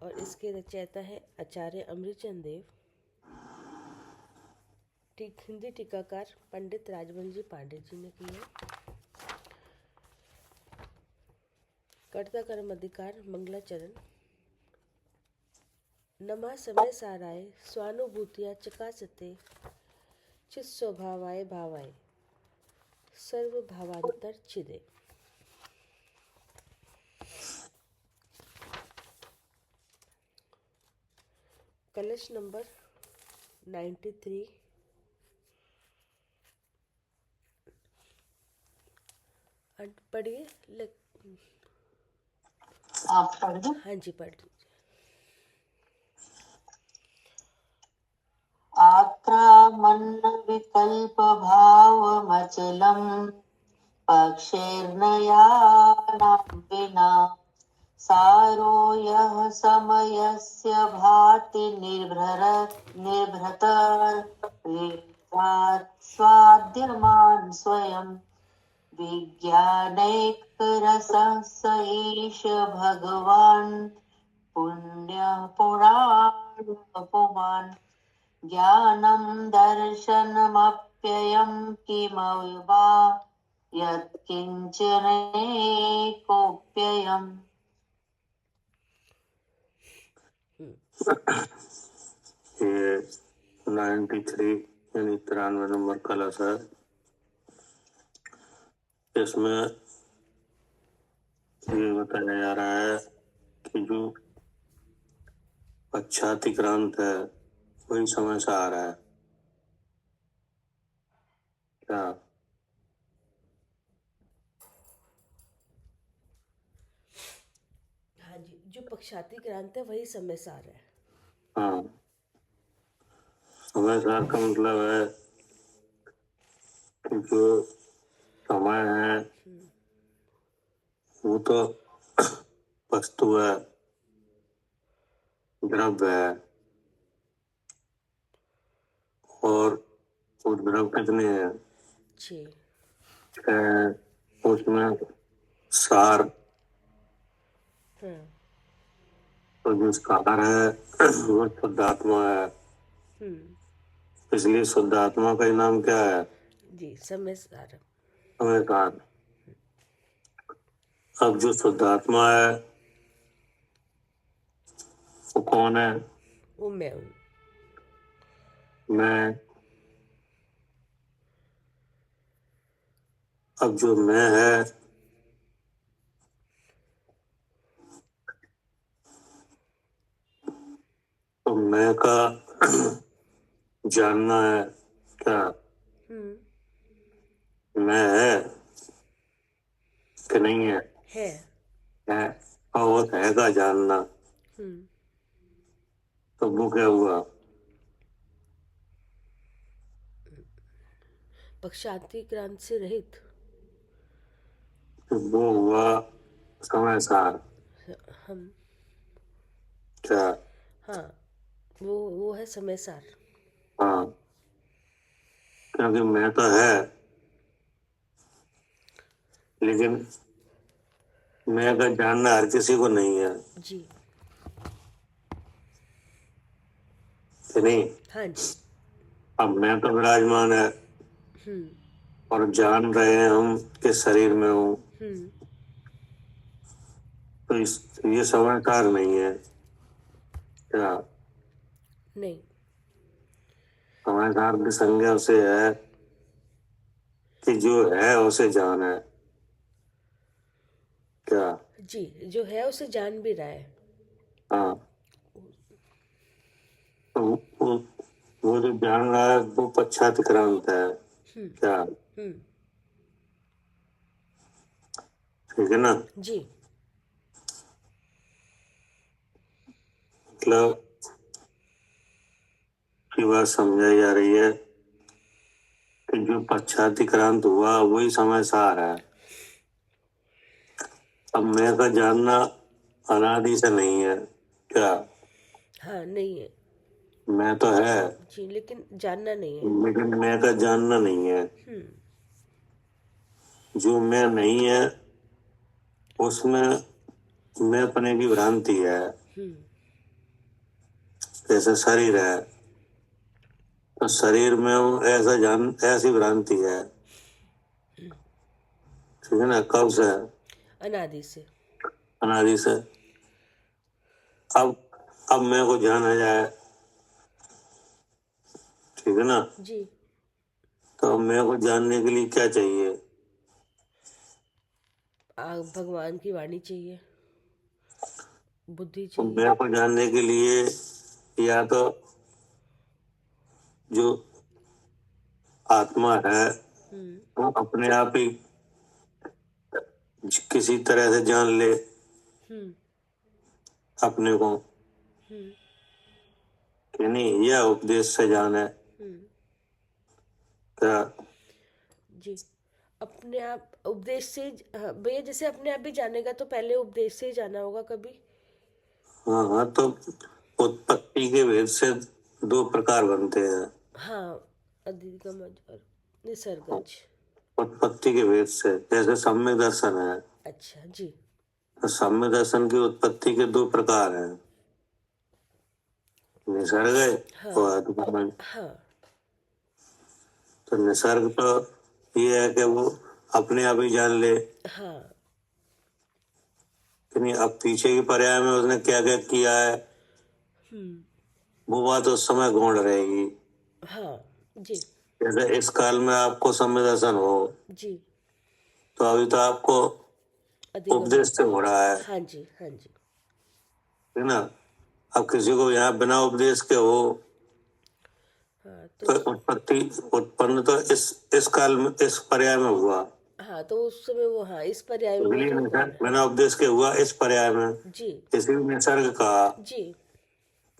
और इसके रचयिता है आचार्य अमृतचंद देव। हिंदी टीकाकार पंडित राजबल जी पांडे जी ने की है। कर्ता कर्म अधिकार मंगलाचरण। नमा समय साराय स्वानुभूतिया चकाचते चित स्वभावाय भावाय सर्व भावांतर छिदे। कलश नंबर 93। पढ़िए। आप पढ़ दो। हाँ जी, पढ़ लीजिए। आक्रामन्न विकल्प भावमचलम् पक्षैर्नयानां विना सारो यः समयस्य भाति निर्भृतात् स्वाद्यमान् स्वयं विज्ञानैकरसः स ईश भगवान् पुण्यः पुराणपुमान् ज्ञानं दर्शनमप्ययं किमवा यत्किञ्चनैकोप्ययम्। ये 93 यानी 93 नंबर कलश है। इसमें ये बताया जा रहा है कि जो पश्चातिक्रांत है वही समय से आ रहा है। क्या? हाँ जी, जो पश्चातिक्रांत है वही समय सार है। हाँ, समय सार का मतलब है कि जो समय है वो तो वस्तु है, द्रव्य है, और वो द्रव्य कितने हैं? 6। उसमें सार तो जो सार है वो शुद्धात्मा है। इसलिए शुद्धात्मा का ही नाम क्या है? जी, समय सार। समय सार। अब जो शुद्धात्मा है वो कौन है? वो मैं हूँ। मैं। अब जो मैं है तो मैं का जानना है क्या? मैं है कि नहीं है? है। और वो है का जानना, तो वो क्या हुआ? पश्चातिक्रांत से रहित। तो वो हुआ समय सार। हम। क्या? हाँ, वो है समय सार। हाँ, क्योंकि मैं तो है लेकिन मैं का जानना हर किसी को नहीं है। जी। कि नहीं? हाँ जी। अब मैं तो विराजमान है और जान रहे हैं हम किस शरीर में हूँ, तो ये समझदार नहीं है क्या? नहीं। समझदार की संज्ञा से है कि जो है उसे जान है क्या? जी, जो है उसे जान भी रहा है। हाँ, तो वो जो जान रहा है वो पश्चातिक्रांत है क्या? ठीक है ना? जी। मतलब की बात समझाई जा रही है कि जो पश्चातिक्रांत हुआ वही समय सार है। अब मैं का जानना अनादि से नहीं है क्या? हाँ, नहीं है। मैं तो है जी, लेकिन जानना नहीं है। लेकिन मैं का जानना नहीं है। जो मैं नहीं है उसमें मैं अपने की भ्रांति है। जैसे शरीर है, तो शरीर में वो ऐसी भ्रांति है, ठीक है ना, कब से? अनादि से। अनादि से। अब अब मैं को जाना जाए, ठीक है ना, जी। तो मैं को जानने के लिए क्या चाहिए? भगवान की वाणी चाहिए, बुद्धि तो चाहिए। मैं को जानने के लिए या तो जो आत्मा है हम्म। वो अपने आप ही किसी तरह से जान ले हम्म। अपने को, हम्म। कि नहीं, यह उपदेश से जाने हम्म। क्या? जी। अपने आप उपदेश से हाँ, भैया जैसे अपने आप ही जानेगा तो पहले उपदेश से ही जाना होगा कभी। हाँ हाँ, तो उत्पत्ति के भेद से दो प्रकार बनते हैं। हाँ, अधिगमज और निसर्गज। उत्पत्ति के भेद से, जैसे सम्यक दर्शन है, अच्छा जी। तो सम्यक दर्शन की उत्पत्ति के दो प्रकार हैं, निसर्ग हाँ। और अधिगमन। हाँ। तो निसर्ग तो ये है कि वो अपने आप ही जान ले, हाँ। कि नहीं, अब पीछे की पर्याय में उसने क्या क्या किया है हम्म। वो बात उस समय गौण रहेगी। हाँ जी। जैसे इस काल में आपको सम्यक दर्शन हो, जी। तो अभी तो आपको अधिगम। उपदेश से हो रहा है, हाँ जी। हाँ जी। है ना। अब किसी को यहाँ बिना उपदेश के हो हाँ तो उत्पत्ति उत्पन्न तो इस काल में, इस पर्याय में हुआ, हाँ तो उस समय वो, हाँ इस पर्याय में वो इसलिए तो गौण है। बिना उपदेश के हुआ इस पर्याय में, जी। इसलिए निसर्ग कहा। जी।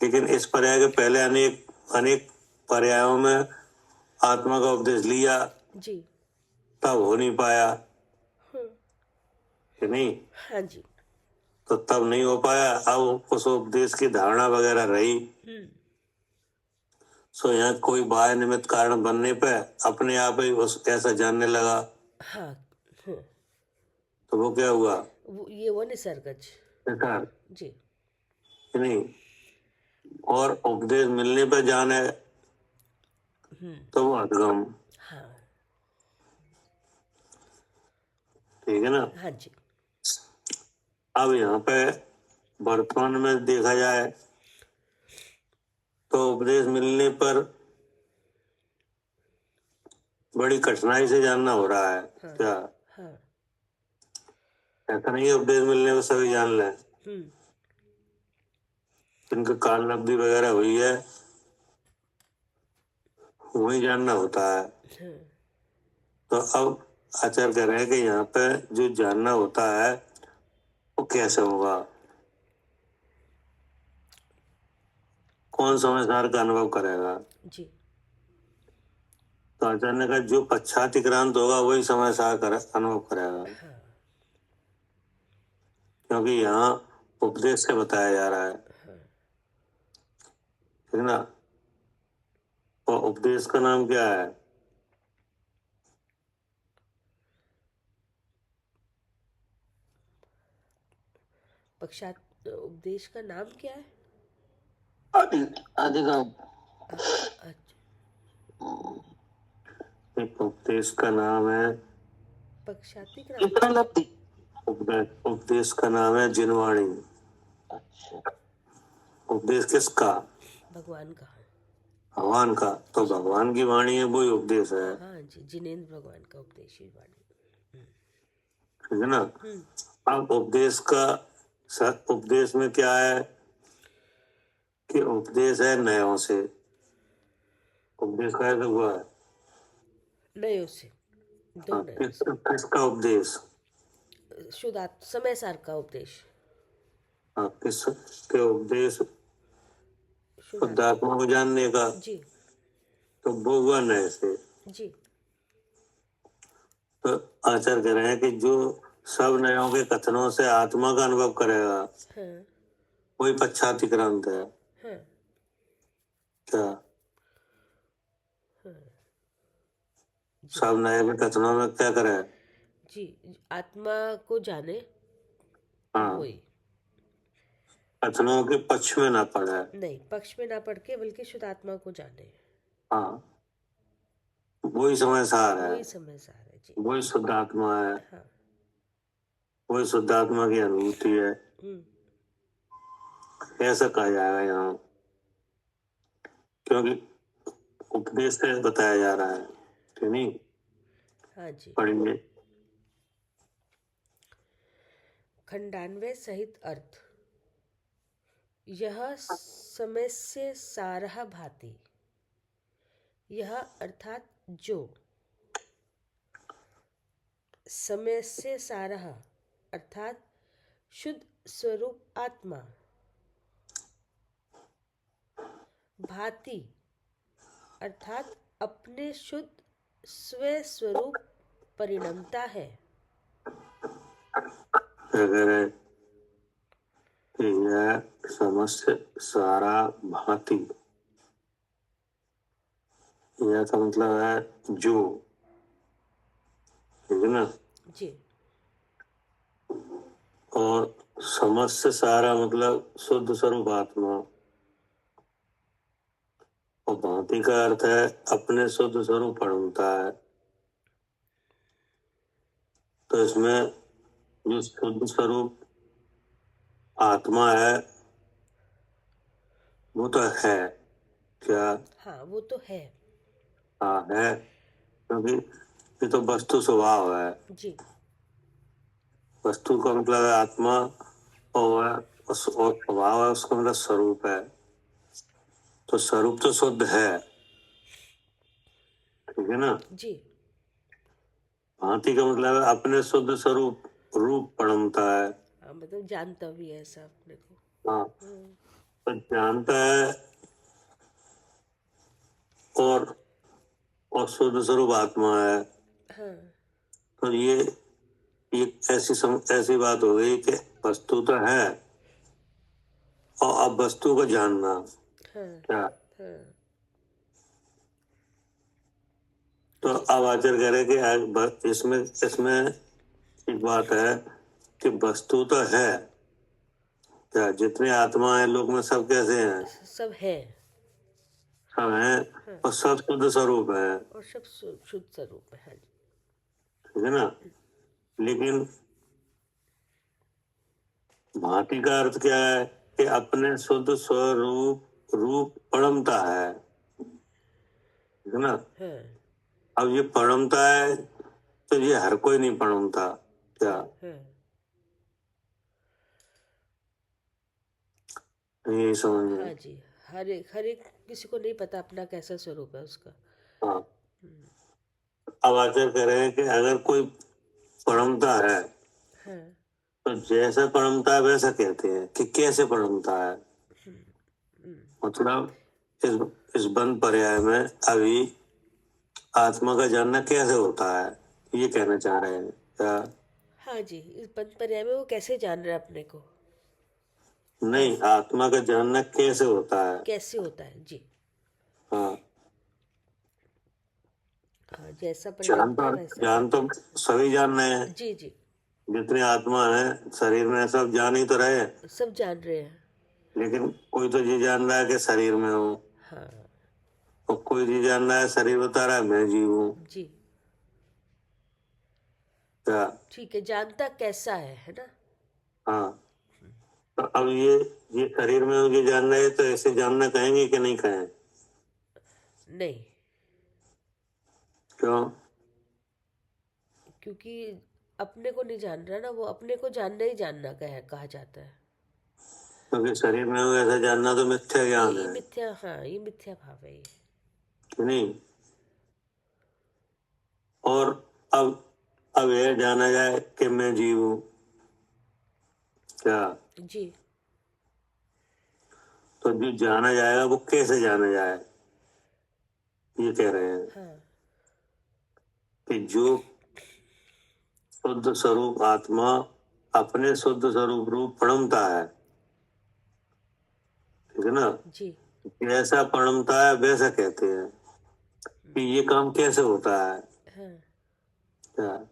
लेकिन इस पर्याय के पहले अनेक अनेक पर्यायों में आत्मा का उपदेश लिया, जी। तब हो नहीं पाया, हम्म। कि नहीं, हाँ जी। तो तब नहीं हो पाया। अब उस उपदेश की धारणा वगैरह रही, हम्म। सो यहाँ कोई बाह्य निमित्त कारण बनने पे अपने आप ही उस ऐसा जानने लगा, हाँ। हम्म। तो वो क्या हुआ? वो निसर्गज। बेकार, जी। कि नहीं। और उपदेश मिलने पे जाने तो वो अधगम, हाँ। ठीक है ना। हाँ जी। अब यहाँ पे वर्तमान में देखा जाए तो उपदेश मिलने पर बड़ी कठिनाई से जानना हो रहा है। हाँ। क्या हाँ। ऐसा नहीं है उपदेश मिलने पर सभी जान लें, हम्म। जिनके काल लब्धि वगैरह हुई है वही जानना होता है। हाँ। तो अब आचार्य कह रहे हैं कि यहाँ पे जो जानना होता है वो कैसे होगा, कौन समझदार का अनुभव करेगा। जी। तो आचार्य ने कहा जो पश्चातिक्रांत होगा वही समझदार अनुभव करेगा, हाँ। क्योंकि यहाँ उपदेश से बताया जा रहा है, ठीक है ना। और उपदेश का नाम क्या है? पश्चात उपदेश का नाम क्या है? अधिगम। अच्छा। एक उपदेश का नाम है पक्षाती कितना लब्धि? उपदेश का नाम है जिनवाणी। अच्छा। उपदेश किसका? भगवान का। भगवान का। तो भगवान की वाणी है, वही उपदेश है, हाँ जी, जिनेन्द्र भगवान का उपदेश ही वाणी। ठीक है ना। अब उपदेश में क्या है कि उपदेश है नयों से। उपदेश कैसे हुआ है? नयों से, दो नयों से। किसका उपदेश? शुद्धात्म समय सार का उपदेश। हाँ, किसके उपदेश? शुद्धात्म। शुद्धात्मा को जानने का, जी। तो वो हुआ नए से। जी। तो आचार्य कह रहे हैं कि जो सब नयों के कथनों से आत्मा का अनुभव करेगा हाँ। वही पश्चातिक्रांत है। हाँ। क्या हाँ। जी। सब नए के कथनों में क्या करे? जी, आत्मा को जाने हाँ, वही। कथनों के पक्ष में ना पड़े। नहीं, पक्ष में ना पड़ के बल्कि शुद्ध आत्मा को जाने, हाँ, वही समय सार है, वही समझदार है जी। वही शुद्ध आत्मा है, हाँ। वही शुद्ध आत्मा की अनुभूति है, हम्म। ऐसा कहा जाएगा यहाँ, क्योंकि उपदेश से बताया जा रहा है, ठीक नहीं? हाँ जी। पढ़ेंगे। खंडान्वय सहित अर्थ। यह समय से सारह भाति, यह अर्थात जो, समय से सारह अर्थात शुद्ध स्वरूप आत्मा, भाति अर्थात अपने शुद्ध स्व स्वरूप परिणमता है। अगर यह समस्त सारा भांति, यह का मतलब है जो, ठीक है ना? जी। और समस्त सारा मतलब शुद्ध स्वरूप आत्मा, और भांति का अर्थ है अपने शुद्ध स्वरूप परिणमता है। तो इसमें जो शुद्ध स्वरूप आत्मा है वो तो है क्या? हाँ, वो तो है हाँ है, क्योंकि ये तो वस्तु स्वभाव है। जी। वस्तु का मतलब है आत्मा, और स्वभाव है उसका मतलब स्वरूप है। तो स्वरूप तो शुद्ध है, ठीक है ना? जी। भांति का मतलब है अपने शुद्ध स्वरूप रूप परिणमता है। हाँ, मतलब जानता भी है ऐसा अपने को। हाँ, तो जानता है और शुद्ध स्वरूप आत्मा है। हाँ। तो ये ऐसी बात हो गई कि वस्तु तो है, और अब वस्तु को जानना हाँ। क्या? हाँ तो अब आचार्य कह रहे कि इसमें एक बात है कि वस्तु तो है क्या? जितने आत्मा है लोक में सब कैसे हैं? सब है। सब हैं और सब शुद्ध स्वरूप है, और सब शुद्ध स्वरूप है। हाँ जी। ठीक है ना? लेकिन भांति का अर्थ क्या है कि अपने शुद्ध स्वरूप रूप परिणमता है, ठीक है ना? हाँ। अब ये परिणमता है तो ये हर कोई नहीं परिणमता क्या? हाँ। यही समझ में। हाँ जी। हर एक किसी को नहीं पता अपना कैसा स्वरूप है उसका। हाँ, अब आचार्य कह रहे हैं कि अगर कोई परिणमता है हाँ। तो जैसा परिणमता है वैसा कहते हैं कि कैसे परिणमता है। मतलब इस बंद पर्याय में अभी आत्मा का जानना कैसे होता है ये कहना चाह रहे हैं क्या? हाँ जी, इस पंच पर्याय में वो कैसे जान रहा है अपने को, नहीं, आत्मा का जानना कैसे होता है। कैसे होता है जी। हाँ, हाँ, जैसा परिणमता है वैसा। जान तो सभी जान रहे हैं, जी जी। जितने आत्मा है शरीर में सब जान ही तो रहे हैं, सब जान रहे हैं। लेकिन कोई तो ये जान रहा है कि शरीर में हूँ, हाँ और कोई ये जान रहा है शरीर बता रहा है मैं जीव हूँ जी। क्या? ठीक है, जानता कैसा है ना? हाँ, तो अब ये शरीर में मुझे जानना है तो ऐसे जानना कहेंगे कि नहीं कहें? नहीं, क्यों? क्योंकि अपने को नहीं जान रहा ना, वो अपने को जानना ही जानना कहा जाता है। क्योंकि शरीर में हूँ ऐसा जानना तो मिथ्या ज्ञान ये है, मिथ्या, हाँ ये मिथ्या भाव है ये। कि नहीं? और अब यह जाना जाए कि मैं जीव हूँ क्या? जी। तो जो जाना जाएगा वो कैसे जाना जाए ये कह रहे हैं हाँ। कि जो शुद्ध स्वरूप आत्मा अपने शुद्ध स्वरूप रूप परिणमता है, ठीक है ना? जी। जैसा परिणमता है वैसा कहते हैं कि ये काम कैसे होता है हाँ क्या?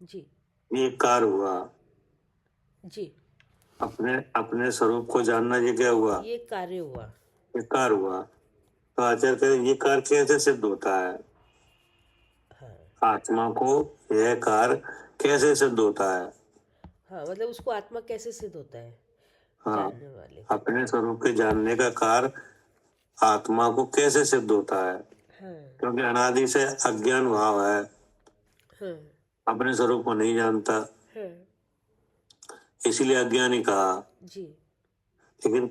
जी। ये कार्य हुआ, जी। अपने अपने स्वरूप को जानना, ये क्या हुआ? ये कार्य हुआ। ये कार्य हुआ। तो आचार्य कहते हैं, ये कार्य कैसे सिद्ध होता है? हाँ आत्मा को यह कार्य कैसे सिद्ध होता है? हाँ, मतलब उसको आत्मा कैसे सिद्ध होता है हाँ, जानने वाले को। अपने स्वरूप के जानने का कार्य आत्मा को कैसे सिद्ध होता है? हाँ क्योंकि अनादि से अज्ञान भाव है, हाँ अपने स्वरूप को नहीं जानता, हाँ इसीलिए अज्ञानी कहा। जी। लेकिन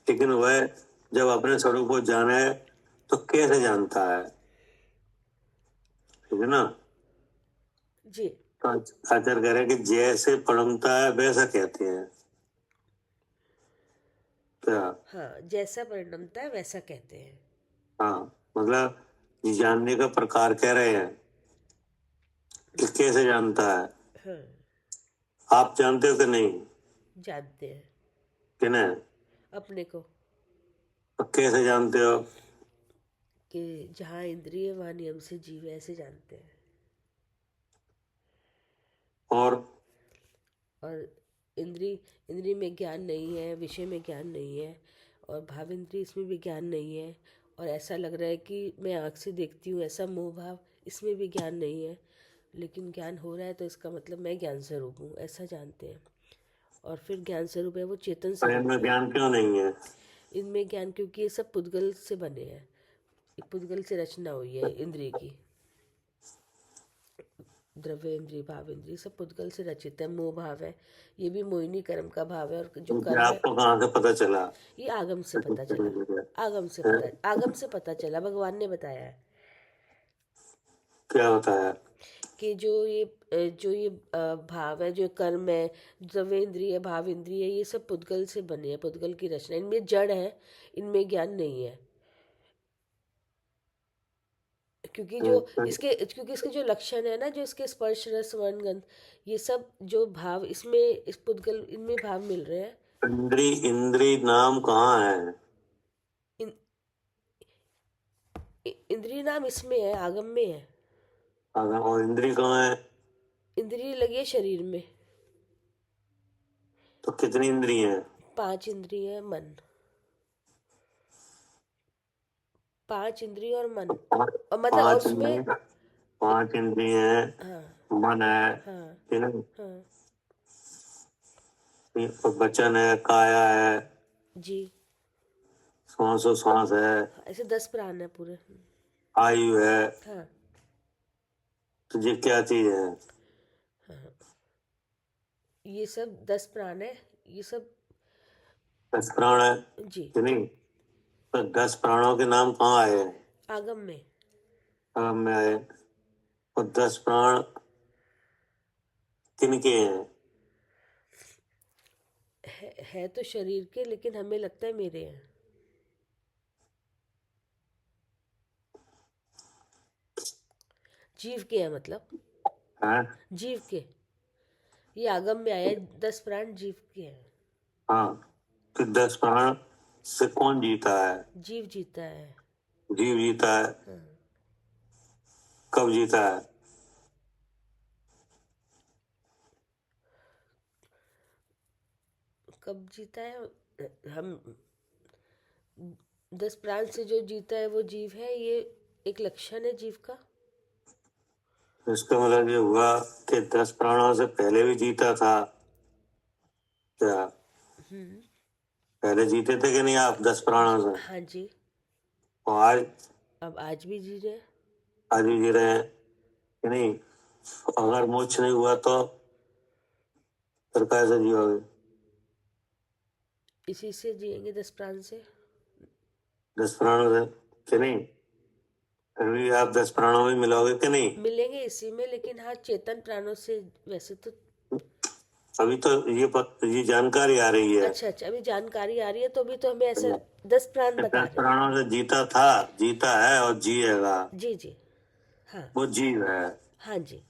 लेकिन वह जब अपने स्वरूप को जाने तो कैसे जानता है? ठीक है ना? जी तो आचार्य कह रहे हैं कि जैसे पढ़मता है वैसा कहते हैं। क्या? हाँ, जैसा परिणमता है वैसा कहते हैं। हाँ, मतलब ये जानने का प्रकार कह रहे हैं कि कैसे जानता है। हाँ, आप जानते हो कि नहीं? जानते हैं कि नहीं? अपने को तो कैसे जानते हो? कि जहाँ इंद्रिय वहाँ नियम से जीव है, ऐसे जानते हैं। और और इंद्री में ज्ञान नहीं है, विषय में ज्ञान नहीं है, और भाव इंद्री इसमें भी ज्ञान नहीं है, और ऐसा लग रहा है कि मैं आँख से देखती हूँ, ऐसा मोह भाव इसमें भी ज्ञान नहीं है, लेकिन ज्ञान हो रहा है तो इसका मतलब मैं ज्ञान स्वरूप हूँ, ऐसा जानते हैं। और फिर ज्ञान स्वरूप है वो चेतन स्वरूप इनमें है। ज्ञान क्यों नहीं है? इनमें ज्ञान क्योंकि ये सब पुद्गल से बने हैं, पुद्गल से रचना हुई है इंद्रिय की। द्रव्य इंद्रिय भाव इंद्रिय सब पुद्गल से रचित है। मोह भाव है, ये भी मोहिनी कर्म का भाव है, और जो तो कर्म है आपको कहाँ से पता चला? ये आगम से पता चला। आगम से पता चला, भगवान ने बताया है क्या बताया? कि जो ये भाव है, जो कर्म है, द्रव्य इंद्रिय भाव इंद्रिय, ये सब पुद्गल से बने हैं, पुद्गल की रचना। इनमें जड़ है, इनमें ज्ञान नहीं है। क्योंकि इसके जो लक्षण है ना, जो इसके स्पर्श रस वर्ण गंध, ये सब जो भाव इसमें इस पुद्गल इनमें भाव मिल रहे हैं। इंद्री नाम कहाँ है? इन, इंद्रिय नाम इसमें है, आगम में है। और इंद्री कहाँ है? इंद्रिय लगी है शरीर में। तो कितनी इंद्री हैं? 5 इंद्रिय है, मन। 5 इंद्रिय और मन, और मतलब और उसमें 5 इंद्री हैं, हाँ मन है, हाँ ठीक है, हाँ और वचन है, काया है, जी। श्वास है, हाँ, ऐसे 10 प्राण है पूरे। आयु है। हाँ तो ये क्या चीज है? हाँ, ये सब 10 प्राण है, ये सब 10 प्राण है जी। कि नहीं? तो 10 प्राणों के नाम कहाँ आए? आगम में। आगम में आए। और 10 प्राण किनके हैं? है तो शरीर के, लेकिन हमें लगता है मेरे हैं। जीव के हैं, मतलब हैं? जीव के। ये आगम में आया है, 10 प्राण जीव के हैं। हाँ, तो 10 प्राण से कौन जीता है? जीव जीता है। जीव जीता है। हाँ, कब जीता है? कब जीता है? हम 10 प्राण से जो जीता है वो जीव है, ये एक लक्षण है जीव का। इसका मतलब ये हुआ कि 10 प्राणों से पहले भी जीता था क्या? पहले जीते थे कि नहीं आप 10 प्राणों से? हाँ जी। और अब आज भी जी रहे हैं। आज भी जी रहे हैं कि नहीं? अगर मोक्ष नहीं हुआ तो फिर कैसे जियोगे? इसी से जिएंगे, 10 प्राण से। 10 प्राणों से कि नहीं? फिर भी आप 10 प्राणों में मिलोगे कि नहीं? मिलेंगे इसी में, लेकिन हाँ चेतन प्राणों से वैसे तो। अभी तो ये जानकारी आ रही है। अच्छा अच्छा, अभी जानकारी आ रही है, तो अभी तो हमें ऐसे 10 प्राण बता 10 रहे हैं। प्राणों से जीता है और जिएगा। जी जी। हाँ वो जीव है। हाँ जी।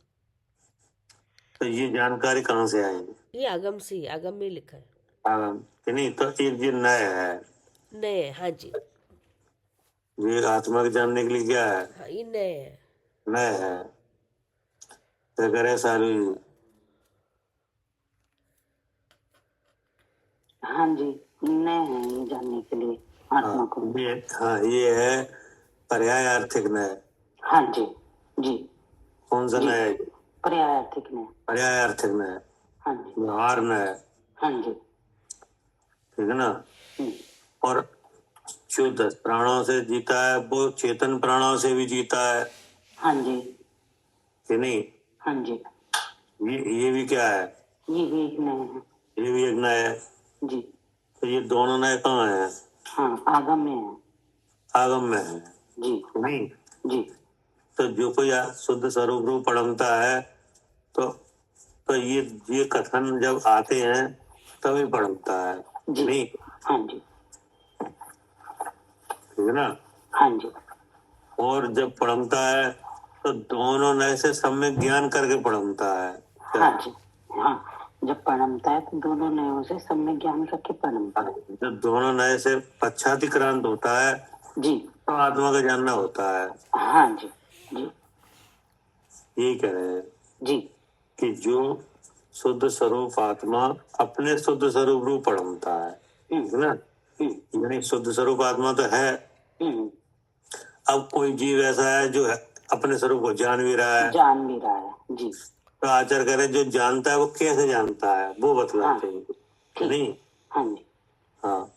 तो ये जानकारी कहाँ से आएगी? ये आगम से ही, आगम में लिखा है। कि नहीं? तो ये नए है। नए है, हाँ जी। ये आत्मा के जानने के लिए क्या है? हाँ, ये नए है। नए है। तो करे सारी हाँ जी, नए हैं ये जानने के लिए आत्मा को। ये है पर्यायार्थिक न्याय। हाँ जी जी कौन सा जी। न्याय है? पर्यायार्थिक न्याय। पर्यायार्थिक न्याय, हाँ जी व्यवहार न्याय, हाँ जी। ठीक है ना। हम्म, और जो 10 प्राणों से जीता है वो चेतन प्राणों से भी जीता है हाँ जी कि नहीं? हाँ जी। ये भी क्या है? ये भी एक नए हैं ये भी एक न्याय है। जी। तो ये दोनों न्याय कहाँ है? हाँ, आगम में है आगम में है, जी नहीं? जी तो जो कोई शुद्ध स्वरूप रूप पढ़ता है तो ये कथन जब आते हैं तभी पढ़ता है, जी। नहीं? हाँ जी ठीक है ना। हाँ जी और जब पढ़ता है तो दोनों नए से सम्यक ज्ञान करके पढ़ता है। क्या? हाँ जी हाँ। जब प्रणमता है तो दोनों नयों से सम्यक ज्ञान करके प्रणमता है। जब दोनों नए से पश्चातिक्रांत होता है जी तो आत्मा का जानना होता है। हाँ जी जी ये कह रहे हैं जी कि जो शुद्ध स्वरूप आत्मा अपने शुद्ध स्वरूप रूप पढ़ता है, ठीक है ना। यानी शुद्ध स्वरूप आत्मा तो है। अब कोई जीव ऐसा है जो अपने स्वरूप को जान भी रहा है। जान भी रहा है जी। तो आचार्य कह रहे जो जानता है वो कैसे जानता है वो बतलाते हैं, ठीक। नहीं? हाँ जी हाँ,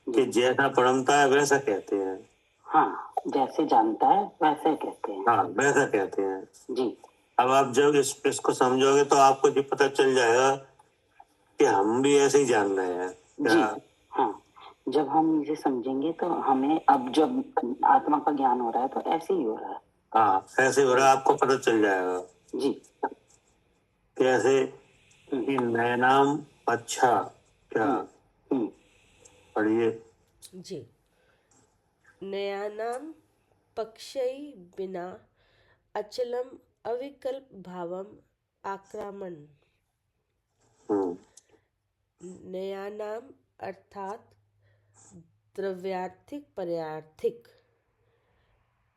कि जैसा पढ़ता है वैसा कहते हैं। हाँ, जैसे जानता है वैसे कहते हैं। हाँ, वैसा कहते हैं जी। अब आप जब इसको समझोगे तो आपको ये पता चल जाएगा कि हम भी ऐसे ही जान रहे हैं। जी हाँ, जब हम इसे समझेंगे तो हमें अब जब आत्मा का ज्ञान हो रहा है तो ऐसे ही हो रहा है। हाँ, ऐसे हो रहा है, आपको पता चल जाएगा जी। कैसे कि नैनाम अच्छा क्या पढ़िए जी। नयानाम पक्षै बिना अचलम अविकल्प भावम आक्रामण। नयानाम अर्थात द्रव्यार्थिक पर्यार्थिक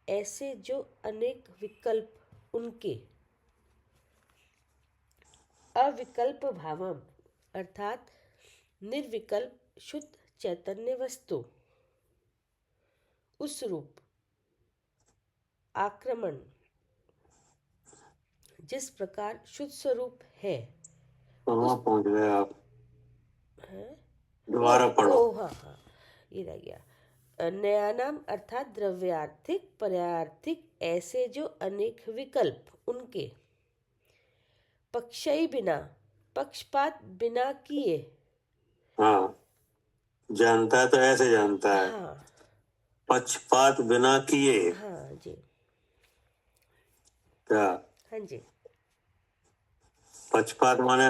ऐसे जो अनेक विकल्प उनके अविकल्प भावम अर्थात निर्विकल्प शुद्ध चैतन्य वस्तु उस रूप आक्रमण जिस प्रकार शुद्ध स्वरूप है। वहां पहुंच गए आप, हैं? दोबारा पढ़ो। हाँ हाँ, ये रह गया। नयानाम अर्थात द्रव्यार्थिक पर्यार्थिक ऐसे जो अनेक विकल्प उनके पक्षई बिना पक्षपात बिना किए। हाँ, जानता है तो ऐसे जानता है। हाँ पक्षपात बिना किए। हाँ जी क्या हाँ जी। पक्षपात माने?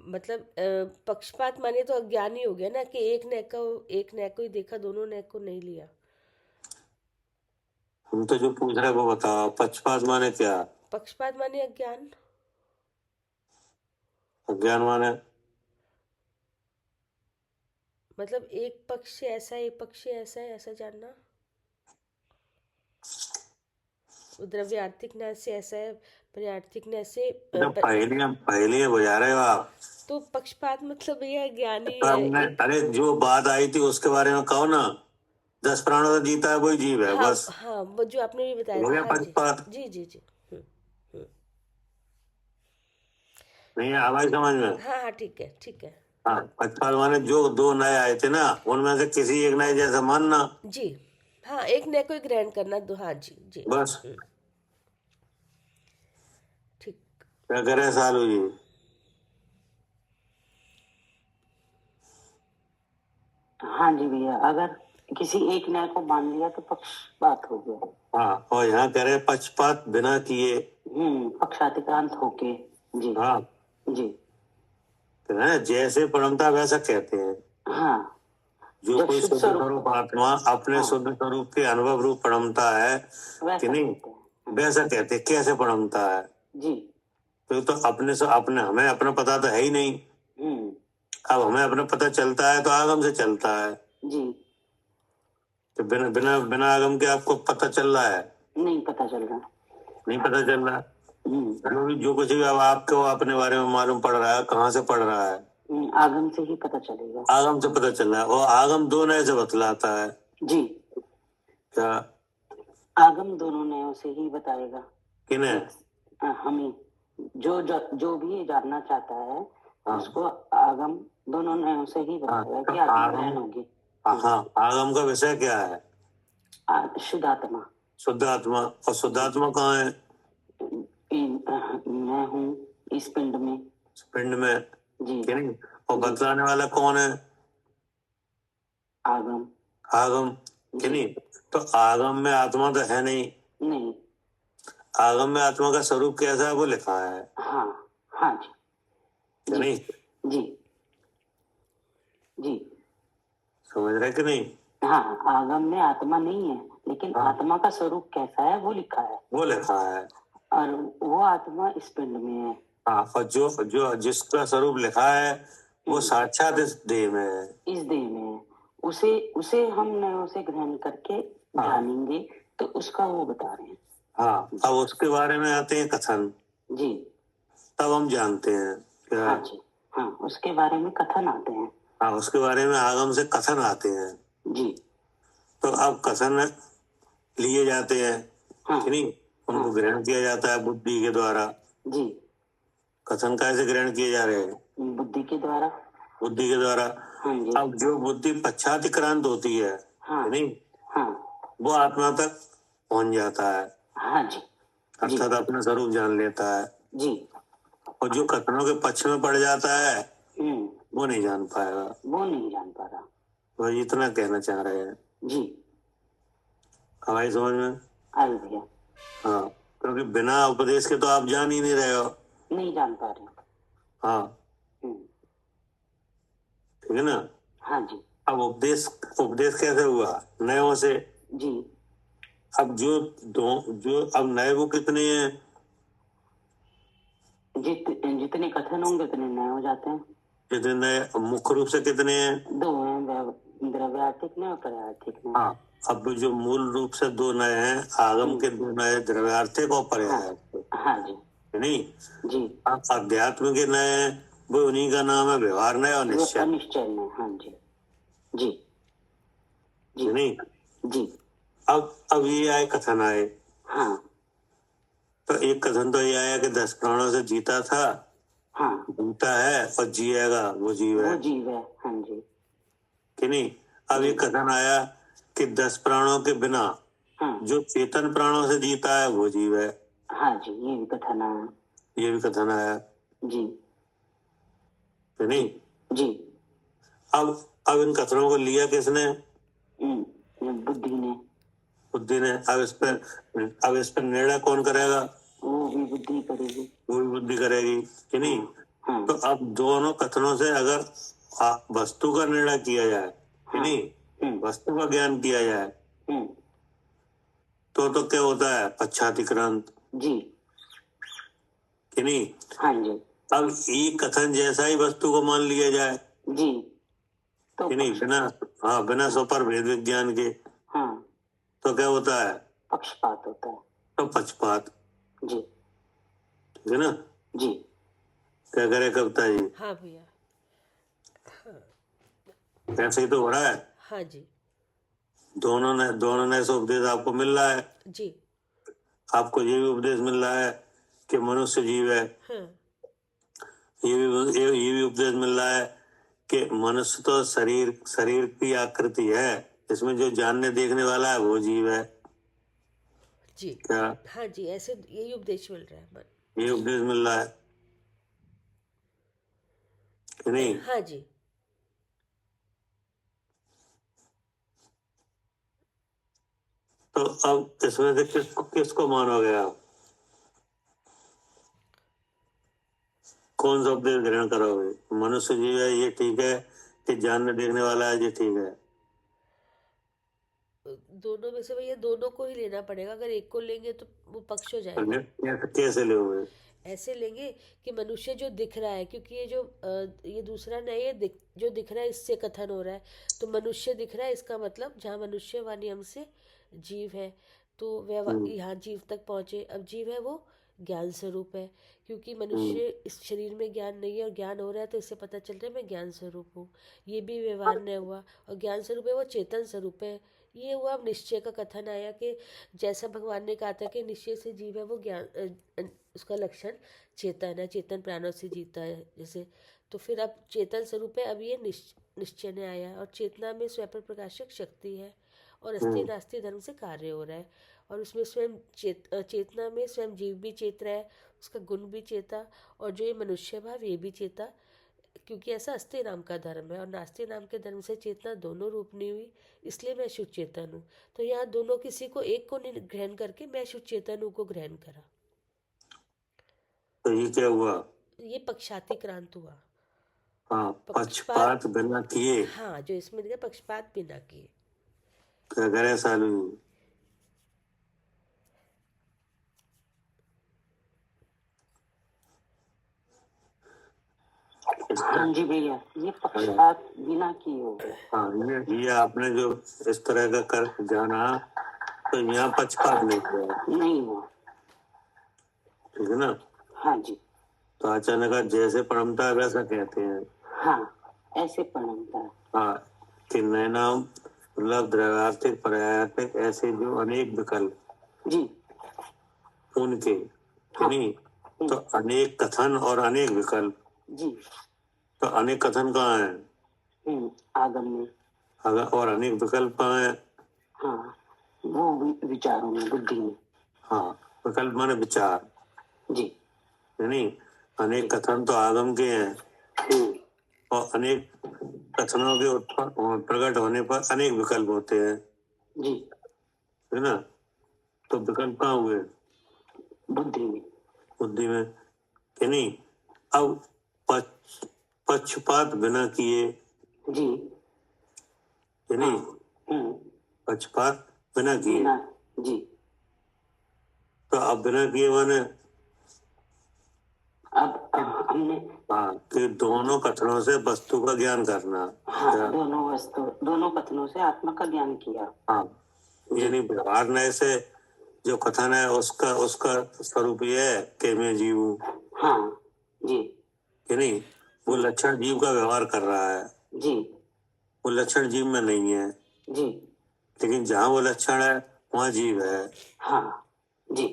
मतलब पक्षपात माने तो अज्ञानी हो गया ना कि एक नए को ही देखा, दोनों नए को नहीं लिया। हम तो जो पूछ रहे वो बताओ, पक्षपात माने क्या? पक्षपात माने अज्ञान। अज्ञान माने? मतलब एक पक्ष ऐसा है एक पक्ष ऐसा है ऐसा जानना। द्रव्यार्थिक न्याय से ऐसा है, पर्यार्थिक न्याय से तो पहेलियां बुझा रहे हो आप। तो पक्षपात मतलब ये ज्ञानी तो हमने अरे जो बात आई थी उसके बारे में कहो ना। 10 प्राणों से जीता है वही जीव है, हाँ बस हाँ, वो जो आपने भी बताया हो था। गया हाँ जी पक्षपात। जी जी जी। नहीं है आवाज समझ में? हाँ हाँ, ठीक है ठीक है। हाँ, पक्षपात माने जो 2 नए आए थे ना उनमें से किसी एक नए जैसा मानना, जी हाँ, एक नए को ही ग्रहण करना दो। हाँ जी जी बस। ठीक। क्या करे सालू जी? हाँ जी भैया, अगर किसी एक न्याय को मान लिया तो पक्षपात हो गया। हाँ, और यहाँ कह रहे पक्षपात बिना किए। पक्षातिक्रांत होके। जी हाँ, जी तो है जैसे परमता वैसा कहते हैं। हाँ, जो जब कोई शुद्ध शुद्ध स्वरूप स्वरूप आत्मा अपने हाँ, शुद्ध स्वरूप के अनुभव रूप परमता है कि वैसा नहीं, कहते हैं। वैसा कहते हैं। कैसे परमता है? जी तो अपने से अपने हमें अपना पता तो है ही नहीं। अब हमें अपना पता चलता है तो आगम से चलता है। जी। तो बिना बिना बिना आगम के आपको पता चल रहा है? नहीं पता चल रहा। नहीं पता चल रहा। जो कुछ भी अब आपको अपने बारे में मालूम पड़ रहा है, कहाँ से पड़ रहा है? आगम से ही पता चलेगा। आगम से पता चल रहा है, और आगम दो नए से बतलाता है। जी, क्या? आगम दोनों नयों से ही बताएगा। किन्हें? हमें जो भी जानना चाहता है, हाँ। उसको आगम दोनों नयों से ही बताएगा कि तो आत्मग्रहण होगी। हाँ, आगम का विषय क्या है? शुद्ध आत्मा। शुद्ध आत्मा। और शुद्ध आत्मा कहाँ है? मैं हूँ इस पिंड में। पिंड में। जी। कि नहीं? और बतलाने वाला कौन है? आगम। आगम। कि नहीं? तो आगम में आत्मा तो है नहीं। नहीं। आगम में आत्मा का स्वरूप कैसा है वो लिखा है। हाँ, हाँ जी। कि नहीं? जी, जी। समझ रहे कि नहीं? हाँ, आगम में आत्मा नहीं है, लेकिन आत्मा का स्वरूप कैसा है वो लिखा है। वो लिखा है। और वो आत्मा इस पिंड में है। हाँ, और जो जिसका स्वरूप लिखा है वो साक्षात इस देह में है। इस देह में है। उसे हम नयों से ग्रहण करके जानेंगे, तो उसका वो बता रहे हैं। हाँ, अब उसके बारे में आते हैं कथन। जी। तब हम जानते हैं क्या? हाँ जी, हाँ, उसके बारे में कथन आते हैं। हाँ, उसके बारे में आगम से कथन आते हैं। जी। तो अब कथन लिए जाते हैं। हाँ। कि नहीं? उनको ग्रहण किया जाता है बुद्धि के द्वारा। जी। कथन कैसे ग्रहण किए जा रहे हैं? बुद्धि के द्वारा। बुद्धि के द्वारा। हाँ जी। अब जो बुद्धि पश्चातिक्रांत होती है, हाँ। नहीं, हाँ। वो आत्मा तक पहुंच जाता है। हाँ जी। अर्थात अपना स्वरूप जान लेता है। जी। और जो कथनों के पक्ष में पड़ जाता है वो नहीं जान पाएगा। वो नहीं जान पा रहा। वो इतना कहना चाह रहे हैं। जी। हमारी समझ में आ भैया। हाँ, क्योंकि बिना उपदेश के तो आप जान ही नहीं रहे हो। नहीं जान पा रहे। हाँ, ठीक है ना? हाँ जी। अब उपदेश कैसे हुआ? नयों से। जी। अब जो अब नए वो कितने हैं? जितने कथन होंगे उतने नए हो जाते हैं। कितने नए? मुख्य रूप से कितने हैं? 2 हैं, द्रव्यार्थिक ने और पर्यार्थिक ने। हाँ, अब जो मूल रूप से 2 नए हैं, आगम के 2 नए, द्रव्यार्थिक और पर्यायार्थिक। हाँ जी। नहीं? जी। अब अध्यात्म के नए हैं, वो उन्हीं का नाम है व्यवहार नय और निश्चय। अनिश्चय नए। हाँ जी। जी। जी। नहीं? जी। अब ये आए कथन आए। हाँ। तो एक कथन तो ये आया कि 10 प्राणों से जीता था। हाँ। जीता है और जिएगा, वो जीव है। वो जीव है। हाँ जी। कि नहीं? अब एक कथन आया कि 10 प्राणों के बिना जो चेतन प्राणों से जीता है वो जीव है। हाँ जी, ये भी कथन आया। ये भी कथन आया। जी। कि नहीं? जी। अब इन कथनों को लिया किसने? बुद्धि ने। बुद्धि ने। अब इस पर निर्णय कौन करेगा? वो भी बुद्धि करेगी। वो भी बुद्धि करेगी। कि नहीं? तो अब दोनों कथनों से अगर वस्तु का निर्णय किया जाए, कि नहीं, वस्तु का ज्ञान किया जाए, तो क्या होता है? पश्चातिक्रांत। जी। कि नहीं? हाँ जी। अब एक कथन जैसा ही वस्तु को मान लिया जाए, जी, तो कि नहीं, बिना सुपर भेद विज्ञान के, हाँ, तो क्या होता है? पक्षपात होता है। तो पक्षपात। जी। ठीक है ना? जी। क्या करे कविता जी? हाँ भैया। ऐसे ही तो हो रहा है। हाँ जी। दोनों ने से उपदेश आपको मिल रहा है। जी। आपको ये भी उपदेश मिल रहा है कि मनुष्य जीव है। हाँ। ये भी उपदेश मिल रहा है कि मनुष्य तो शरीर की आकृति है, इसमें जो जानने देखने वाला है वो जीव है। जी। क्या? हाँ जी, ऐसे यही उपदेश मिल रहा है मन। ये उपदेश मिल रहा है कि नहीं? हाँ जी। तो अब इसमें से किसको मानोगे आप? कौन सा उपदेश ग्रहण करोगे? मनुष्य जीव है ये ठीक है, कि जानने देखने वाला है ये ठीक है? दोनों में से भैया दोनों को ही लेना पड़ेगा। अगर एक को लेंगे तो वो पक्ष हो जाएगा। कैसे लोगे? ऐसे लेंगे कि मनुष्य जो दिख रहा है, क्योंकि ये दूसरा नहीं है, जो दिख रहा है इससे कथन हो रहा है। तो मनुष्य दिख रहा है, इसका मतलब जहाँ मनुष्य वाणी हम से जीव है, तो वह यहाँ जीव तक पहुँचे। अब जीव है वो ज्ञान स्वरूप है, क्योंकि मनुष्य इस शरीर में ज्ञान नहीं है और ज्ञान हो रहा है तो इससे पता चल रहा है मैं ज्ञान स्वरूप हूँ। ये भी व्यवहार नहीं हुआ। और ज्ञान स्वरूप है वो चेतन स्वरूप है। ये हुआ। अब निश्चय का कथन आया कि जैसा भगवान ने कहा था कि निश्चय से जीव है वो उसका लक्षण चेतन है, चेतन प्राणों से जीता है जैसे। तो फिर अब चेतन स्वरूप है, अब ये निश्चय ने आया। और चेतना में स्वयं प्रकाशक शक्ति है और अस्थि नास्ति धर्म से कार्य हो रहा है। और उसमें स्वयं चेतना में स्वयं जीव भी चेत रहा है, उसका गुण भी चेता, और जो ये मनुष्य भाव ये भी चेता, क्योंकि ऐसा अस्ति नाम का धर्म है। और नास्ति नाम के धर्म से चेतना दोनों रूप नहीं हुई, इसलिए मैं शुद्ध चेतन हूँ। तो यहाँ दोनों किसी को एक को नहीं ग्रहण करके मैं शुद्ध चेतन हूँ को ग्रहण करा। तो ये क्या हुआ? ये पक्षातिक्रांत हुआ। हाँ, पक्षपात बिना किए। हाँ, जो इसमें दिया पक्षपात बिना किए। क्या करे सालू? हाँ जी भैया, ये पक्षपात बिना किए हो गया। हाँ, ये आपने जो इस तरह का कर जाना, तो यहाँ पक्षपात नहीं हुआ। नहीं हुआ। ठीक है ना? हाँ जी। तो अचानक जैसे परमता वैसा कहते हैं। हाँ, ऐसे परमता। हाँ, कि नैनाम मतलब द्रव्यार्थिक पर्यायार्थिक ऐसे जो अनेक विकल्प जी उनके हाँ। नहीं, तो अनेक कथन और अनेक विकल्प जी। तो अनेक कथन कहाँ है? आगम में। और अनेक विकल्प कहाँ है? हाँ, वो विचारों में, बुद्धि में। हाँ, विकल्प माने विचार। जी। नहीं, अनेक कथन तो आगम के हैं और अनेक कथनों के प्रकट होने पर अनेक विकल्प होते हैं। जी। है ना? तो विकल्प कहाँ हुए? बुद्धि में। बुद्धि में। कि नहीं? अब पक्षपात बिना किए। जी। कि नहीं? पक्षपात बिना किए। जी। तो अब बिना किए माने अब हमने कि दोनों कथनों से वस्तु का ज्ञान करना। हाँ, दोनों कथनों से आत्मा का ज्ञान किया। हाँ, यानी व्यवहार नए से जो कथन है उसका स्वरूप ये है कि मैं जीव हूँ। हाँ जी। कि नहीं? वो लक्षण जीव का व्यवहार कर रहा है जी। वो लक्षण जीव में नहीं है जी। लेकिन जहाँ वो लक्षण है वहाँ जीव है। हाँ जी।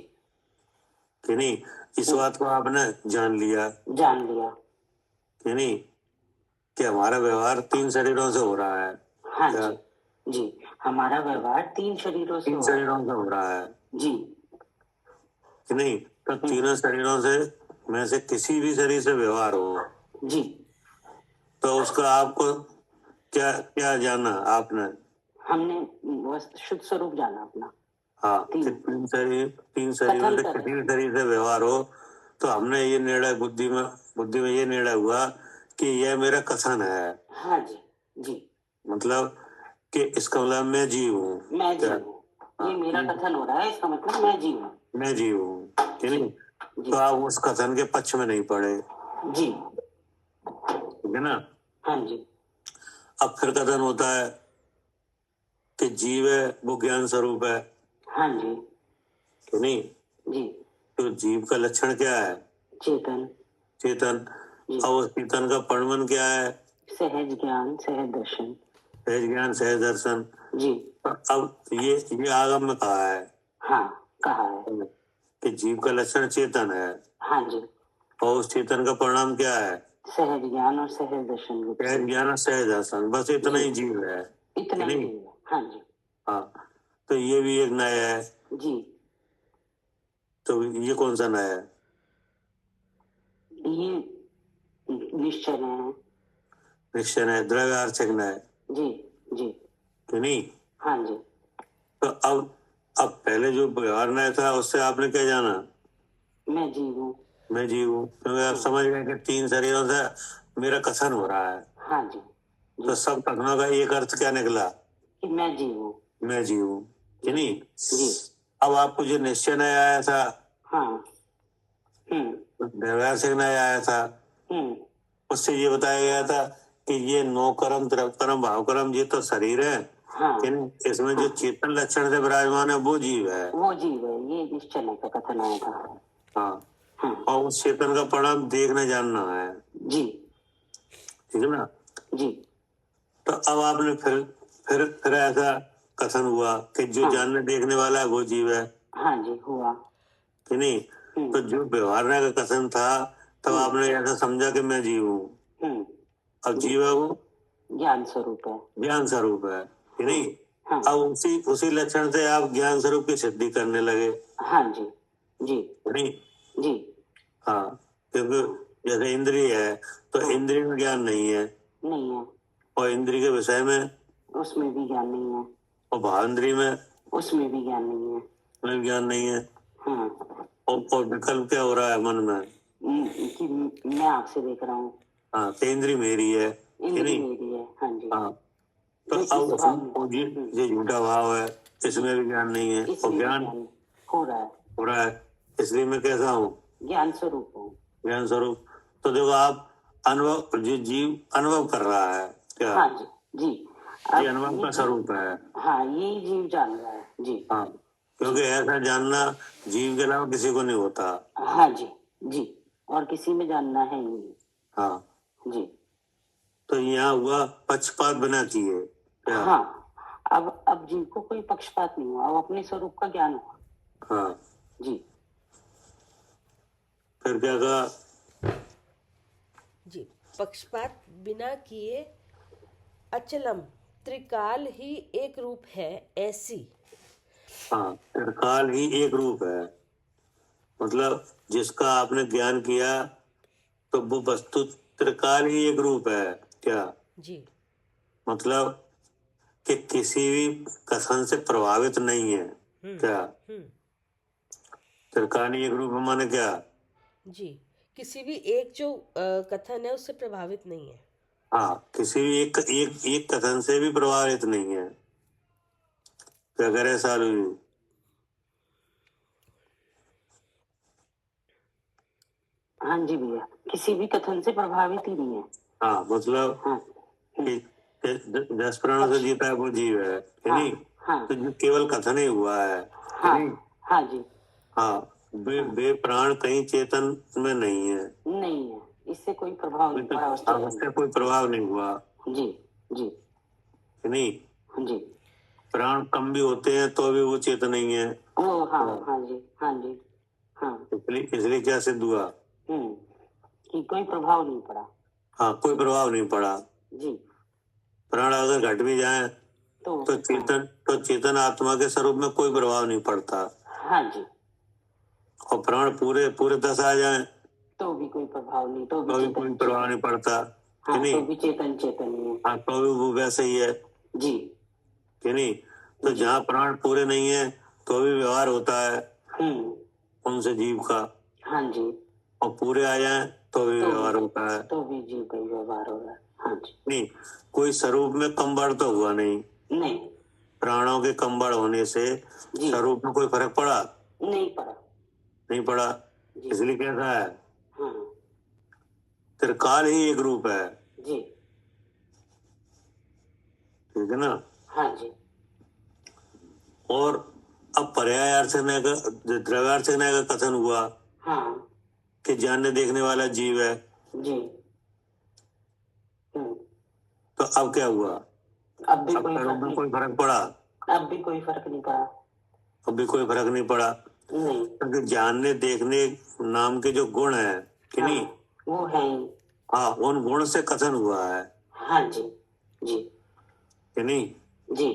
कि नहीं? इस बात को आपने जान लिया कि नहीं कि हमारा व्यवहार 3 शरीरों से हो रहा है। हाँ जी। जी, हमारा व्यवहार 3 शरीरों से हो रहा है। जी। कि नहीं? तो 3 शरीरों से में से किसी भी शरीर से व्यवहार हो जी, तो उसका आपको क्या क्या जाना आपने? हमने बस शुद्ध स्वरूप जाना अपना। हाँ, तीन शरीर में किसी भी शरीर से व्यवहार हो तो हमने ये निर्णय बुद्धि में ये निर्णय हुआ कि यह मेरा कथन है। हाँ जी। जी, मतलब कि इसका मतलब मैं जीव हूँ। ये मेरा कथन हो रहा है, इसका मतलब मैं जीव हूँ। ठीक है? तो आप उस कथन के पक्ष में नहीं पड़े। जी, ठीक है ना? हाँ जी। अब फिर कथन होता है कि जीव है वो ज्ञान स्वरूप है। हाँ जी। तो नहीं जी। तो जीव का लक्षण क्या है? चेतन। अब उस चेतन का परिमाण क्या है? सहज ज्ञान सहज दर्शन। जी। अब ये आगम में कहा है। हाँ, कहा है कि जीव का लक्षण चेतन है। हाँ जी। और उस चेतन का परिणाम क्या है? सहज ज्ञान और सहज दर्शन। बस इतना ही जीव है। इतना ही जीव है। हाँ जी। हाँ, तो ये भी एक नया है जी। तो ये कौन सा नया है? ये निश्चय है, द्रव्यार्थिक नया। जी जी। तो नहीं? हाँ जी। तो अब पहले जो व्यवहार नया था उससे आपने क्या जाना? मैं जीव हूँ। क्योंकि आप समझ गए कि 3 शरीरों से मेरा कथन हो रहा है। हाँ जी। तो सब कथनों का एक अर्थ क्या निकला? कि मैं जीव हूँ। कि नहीं? जी। अब आपको जो निश्चय नया आया था, हाँ, व्यवहार से नया आया था, उससे ये बताया गया था कि ये 9 कर्म, कर्म, भाव कर्म ये तो शरीर है। हाँ, इसमें जो चेतन लक्षण से विराजमान है वो जीव है। ये निश्चय का कथन आया था। हाँ, हाँ और उस चेतन का परिणाम देखना जानना है, जी ठीक है ना। जी तो अब आपने फिर ऐसा कथन हुआ कि जो हाँ जानने देखने वाला है वो जीव है, हाँ जी हुआ। कि नहीं। तो जो व्यवहारने का कथन था तब आपने ऐसा समझा कि मैं जीव हूँ, अब जीव है वो ज्ञान स्वरूप है, ज्ञान स्वरूप है, कि नहीं। हाँ अब उसी लक्षण से आप ज्ञान स्वरूप की सिद्धि करने लगे, हाँ जी जी कि नहीं। जी हाँ, क्योंकि जैसे इंद्रिय है तो हाँ। इंद्रिय में ज्ञान नहीं है, नहीं है, और इंद्रिय के विषय में, उसमें भी ज्ञान नहीं है, और भावेंद्रिय में उसमें भी ज्ञान नहीं है। में ज्ञान नहीं है। हाँ और विकल्प क्या हो रहा है मन में, कि मैं आँख से देख रहा हूँ, हाँ, तो इंद्रिय मेरी है, कि इंद्री नहीं। मेरी है, हाँ जी। हाँ, तो ये अब इस भाव में ये झूठा भाव है, इसमें भी ज्ञान नहीं है, इसमें और भी ज्ञान ज्ञान हो रहा है, हो रहा है, इसलिए मैं कैसा हूँ, ज्ञान स्वरूप हूँ। ज्ञान स्वरूप। तो देखो आप अनुभव, जो जीव अनुभव कर रहा है क्या, हाँ जी जी। ये अनुभव का स्वरूप है। हाँ यही जीव जान रहा है जी। हाँ, क्योंकि ऐसा जानना जीव के अलावा किसी को नहीं होता। हाँ जी जी, और किसी में जानना है ही नहीं। हाँ, जी तो यहाँ हुआ पक्षपात बिना किए क्या। हाँ, अब जीव को कोई पक्षपात नहीं हुआ, अब अपने स्वरूप का ज्ञान हुआ। हाँ, जी फिर क्या कहा, जी, पक्षपात बिना किए अचलम त्रिकाल ही एक रूप है ऐसी। हाँ, त्रिकाल ही एक रूप है, मतलब जिसका आपने ज्ञान किया तो वो वस्तु त्रिकाल ही एक रूप है क्या, जी मतलब कि किसी भी कथन से प्रभावित नहीं है क्या। त्रिकाल ही एक रूप है माने क्या, जी, किसी भी एक जो कथन है उससे प्रभावित नहीं है। हाँ, किसी भी एक कथन से भी प्रभावित नहीं है, तो अगर ऐसा हुई, हाँ जी भैया, किसी भी कथन से प्रभावित ही नहीं है। हाँ, मतलब हाँ कि 10 प्राणों से जीता है वो जीव है, कि हाँ नहीं। हाँ तो जो केवल कथन ही हुआ है, कि हाँ नहीं। हाँ जी, हाँ, वे प्राण कहीं चेतन में नहीं है, नहीं है, इससे कोई प्रभाव नहीं पड़ा उस हाँ, चेतन उसका कोई प्रभाव नहीं हुआ, पे। जी जी कि नहीं। जी, प्राण कम भी होते हैं तो भी वो चेतन नहीं है, ओ हाँ हाँ जी हाँ जी हाँ। इसलिए क्या सिद्ध हुआ, कि कोई प्रभाव नहीं पड़ा। हाँ, कोई प्रभाव नहीं पड़ा। जी, प्राण अगर घट भी जाए तो चेतन आत्मा के स्वरूप में कोई प्रभाव नहीं पड़ता, हाँ जी, और प्राण पूरे पूरे 10 आ जाए तो भी कोई प्रभाव नहीं, तो भी तो भी चेतन कोई प्रभाव नहीं पड़ता, कि हाँ, नहीं। तो भी चेतन चेतन ही है। हाँ, तो भी वो वैसे ही है, जी कि नहीं। तो जहाँ प्राण पूरे नहीं है तो भी व्यवहार होता है उनसे जीव का, हाँ जी, और पूरे आ जाए तो भी व्यवहार होता है, तो भी जीव का ही व्यवहार हो रहा है। हाँ जी, नहीं। कोई स्वरूप में कम बढ़ तो हुआ नहीं, नहीं प्राणों के कम बढ़ होने से स्वरूप में कोई फर्क पड़ा नहीं पड़ा। नहीं पड़ा, इसलिए कैसा है, हाँ त्रिकाल ही एक रूप है, जी, ठीक है ना। हाँ जी और अब पर्यायार्चना का द्रव्यार्चना का कथन हुआ हाँ कि जानने देखने वाला जीव है, जी। तो अब क्या हुआ, अब भी अब कोई स्वरूप फर्क में नहीं, कोई फर्क पड़ा, अब भी कोई फर्क नहीं पड़ा। अब भी कोई फर्क नहीं पड़ा, नहीं, क्योंकि जानने देखने नाम के जो गुण है, कि हाँ, नहीं। वो है ही। हाँ, उन गुण से कथन हुआ है, हाँ जी जी कि नहीं। जी,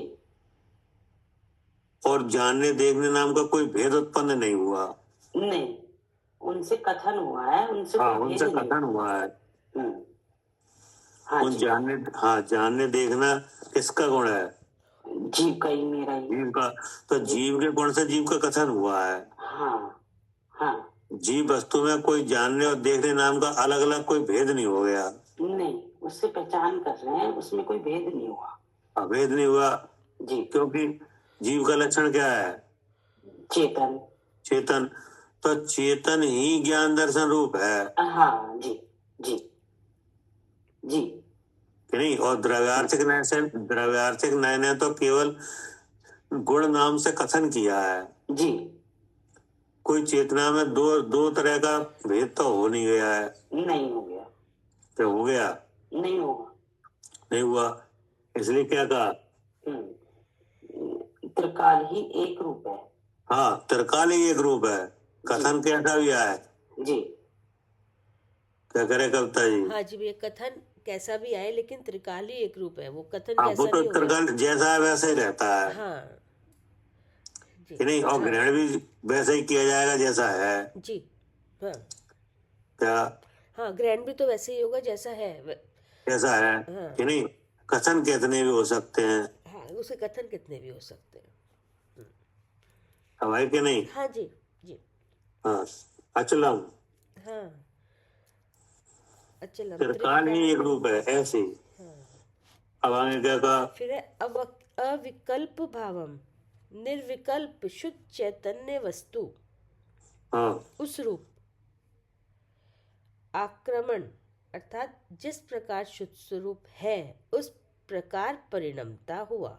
और जानने देखने नाम का कोई भेद उत्पन्न नहीं हुआ, नहीं, उनसे कथन हुआ है, उनसे हाँ, कोई उनसे भेद नहीं। कथन हुआ है। हाँ उन जी, जानने देखना किसका गुण है, जीव का ही, मेरा ही। जीव का। तो जीव के गुण से जीव का कथन हुआ है, हाँ हाँ, जीव वस्तु में कोई जानने और देखने नाम का अलग अलग कोई भेद नहीं हो गया, नहीं, उससे पहचान कर रहे हैं, उसमें कोई भेद नहीं हुआ। अभेद नहीं हुआ, जी, क्योंकि जीव का लक्षण क्या है, चेतन। चेतन। तो चेतन ही ज्ञान दर्शन रूप है, हाँ जी जी जी कि नहीं। और द्रव्यार्थिक न्याय ने तो केवल गुण नाम से कथन किया है, जी कोई चेतना में दो दो तरह का भेद तो हो नहीं गया है। नहीं हो गया, तो हो गया, नहीं होगा। नहीं हुआ, इसलिए क्या कहा? त्रिकाल ही एक रूप है। हाँ, त्रिकाल ही एक रूप है। कथन कैसा भी आए जी, क्या करे कविता जी? हाँ जी भैया, कथन कैसा भी आए लेकिन त्रिकाल ही एक रूप है, वो कथन हाँ, वो कैसा तो भी हो गया। त्रिकाल जैसा है वैसा ही रहता है हाँ जी, कि नहीं, और हाँ ग्रहण भी वैसा ही किया जाएगा जैसा है। जी, हाँ क्या हाँ, ग्रहण भी तो वैसे ही होगा जैसा है कैसा है हाँ कि नहीं? कथन कितने भी हो सकते हैं, हाँ, उसके कथन कितने भी हो सकते हैं। अब है कि नहीं? हाँ जी, जी, हाँ, अचलम हाँ, अचलम त्रिकाल ही एक रूप है, ऐसे ही। अब आगे क्या कहा? फिर है अविकल्प भावम निर्विकल्प शुद्ध चैतन्य वस्तु हाँ, उस रूप आक्रमण अर्थात जिस प्रकार शुद्ध स्वरूप है उस प्रकार परिणमता हुआ।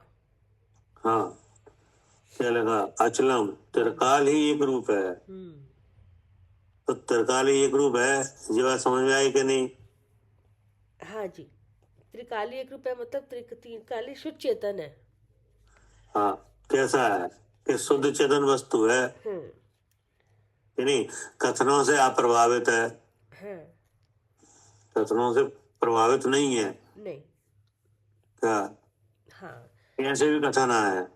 हाँ, क्या लगा? अचलम त्रिकाल ही एक रूप है। तो त्रिकाल ही एक रूप है, ये बात समझ में आई कि नहीं? हाँ जी, त्रिकाली एक रूप है मतलब त्रिकाली शुद्ध चेतन है। हाँ, कैसा है कि शुद्ध चेतन वस्तु है कि नहीं? कथनों से अप्रभावित है, हाँ, कथनों से प्रभावित नहीं है। नहीं, क्या हाँ, ऐसे भी कथन है,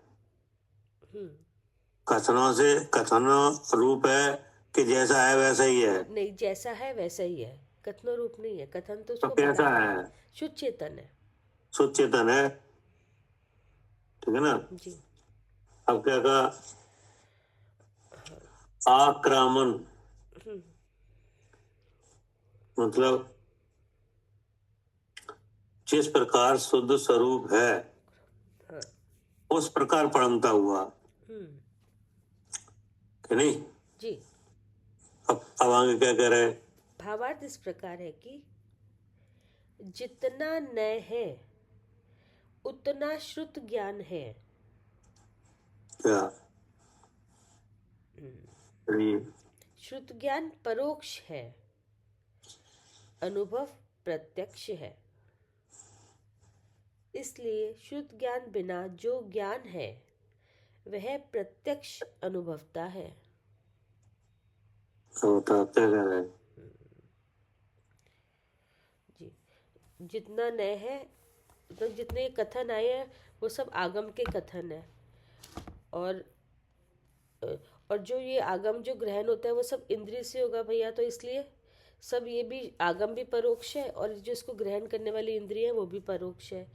कथनों से कथन रूप है कि जैसा है वैसा ही है। नहीं, जैसा है वैसा ही है, कथन रूप नहीं है, कथन तो तो उसको कैसा बढ़ा है? शुद्ध चेतन है। शुद्ध चेतन है, ठीक है ना? जी, अब क्या कहा? आक्रामन मतलब जिस प्रकार शुद्ध स्वरूप है उस प्रकार परमता हुआ कि नहीं? जी, अब आगे क्या कह रहे हैं? भावार्थ इस प्रकार है कि जितना नय है उतना श्रुत ज्ञान है। क्या ये श्रुत ज्ञान परोक्ष है, अनुभव प्रत्यक्ष है। इसलिए शुद्ध ज्ञान बिना जो ज्ञान है वह प्रत्यक्ष अनुभवता है। होता क्या कह रहे हैं? जी, जितना नए है मतलब जितने कथन आए हैं वो सब आगम के कथन है, और और जो ये आगम जो ग्रहण होता है वो सब इंद्रिय से होगा भैया, तो इसलिए सब ये भी आगम भी परोक्ष है और जो इसको ग्रहण करने वाली इंद्रिय है वो भी परोक्ष है।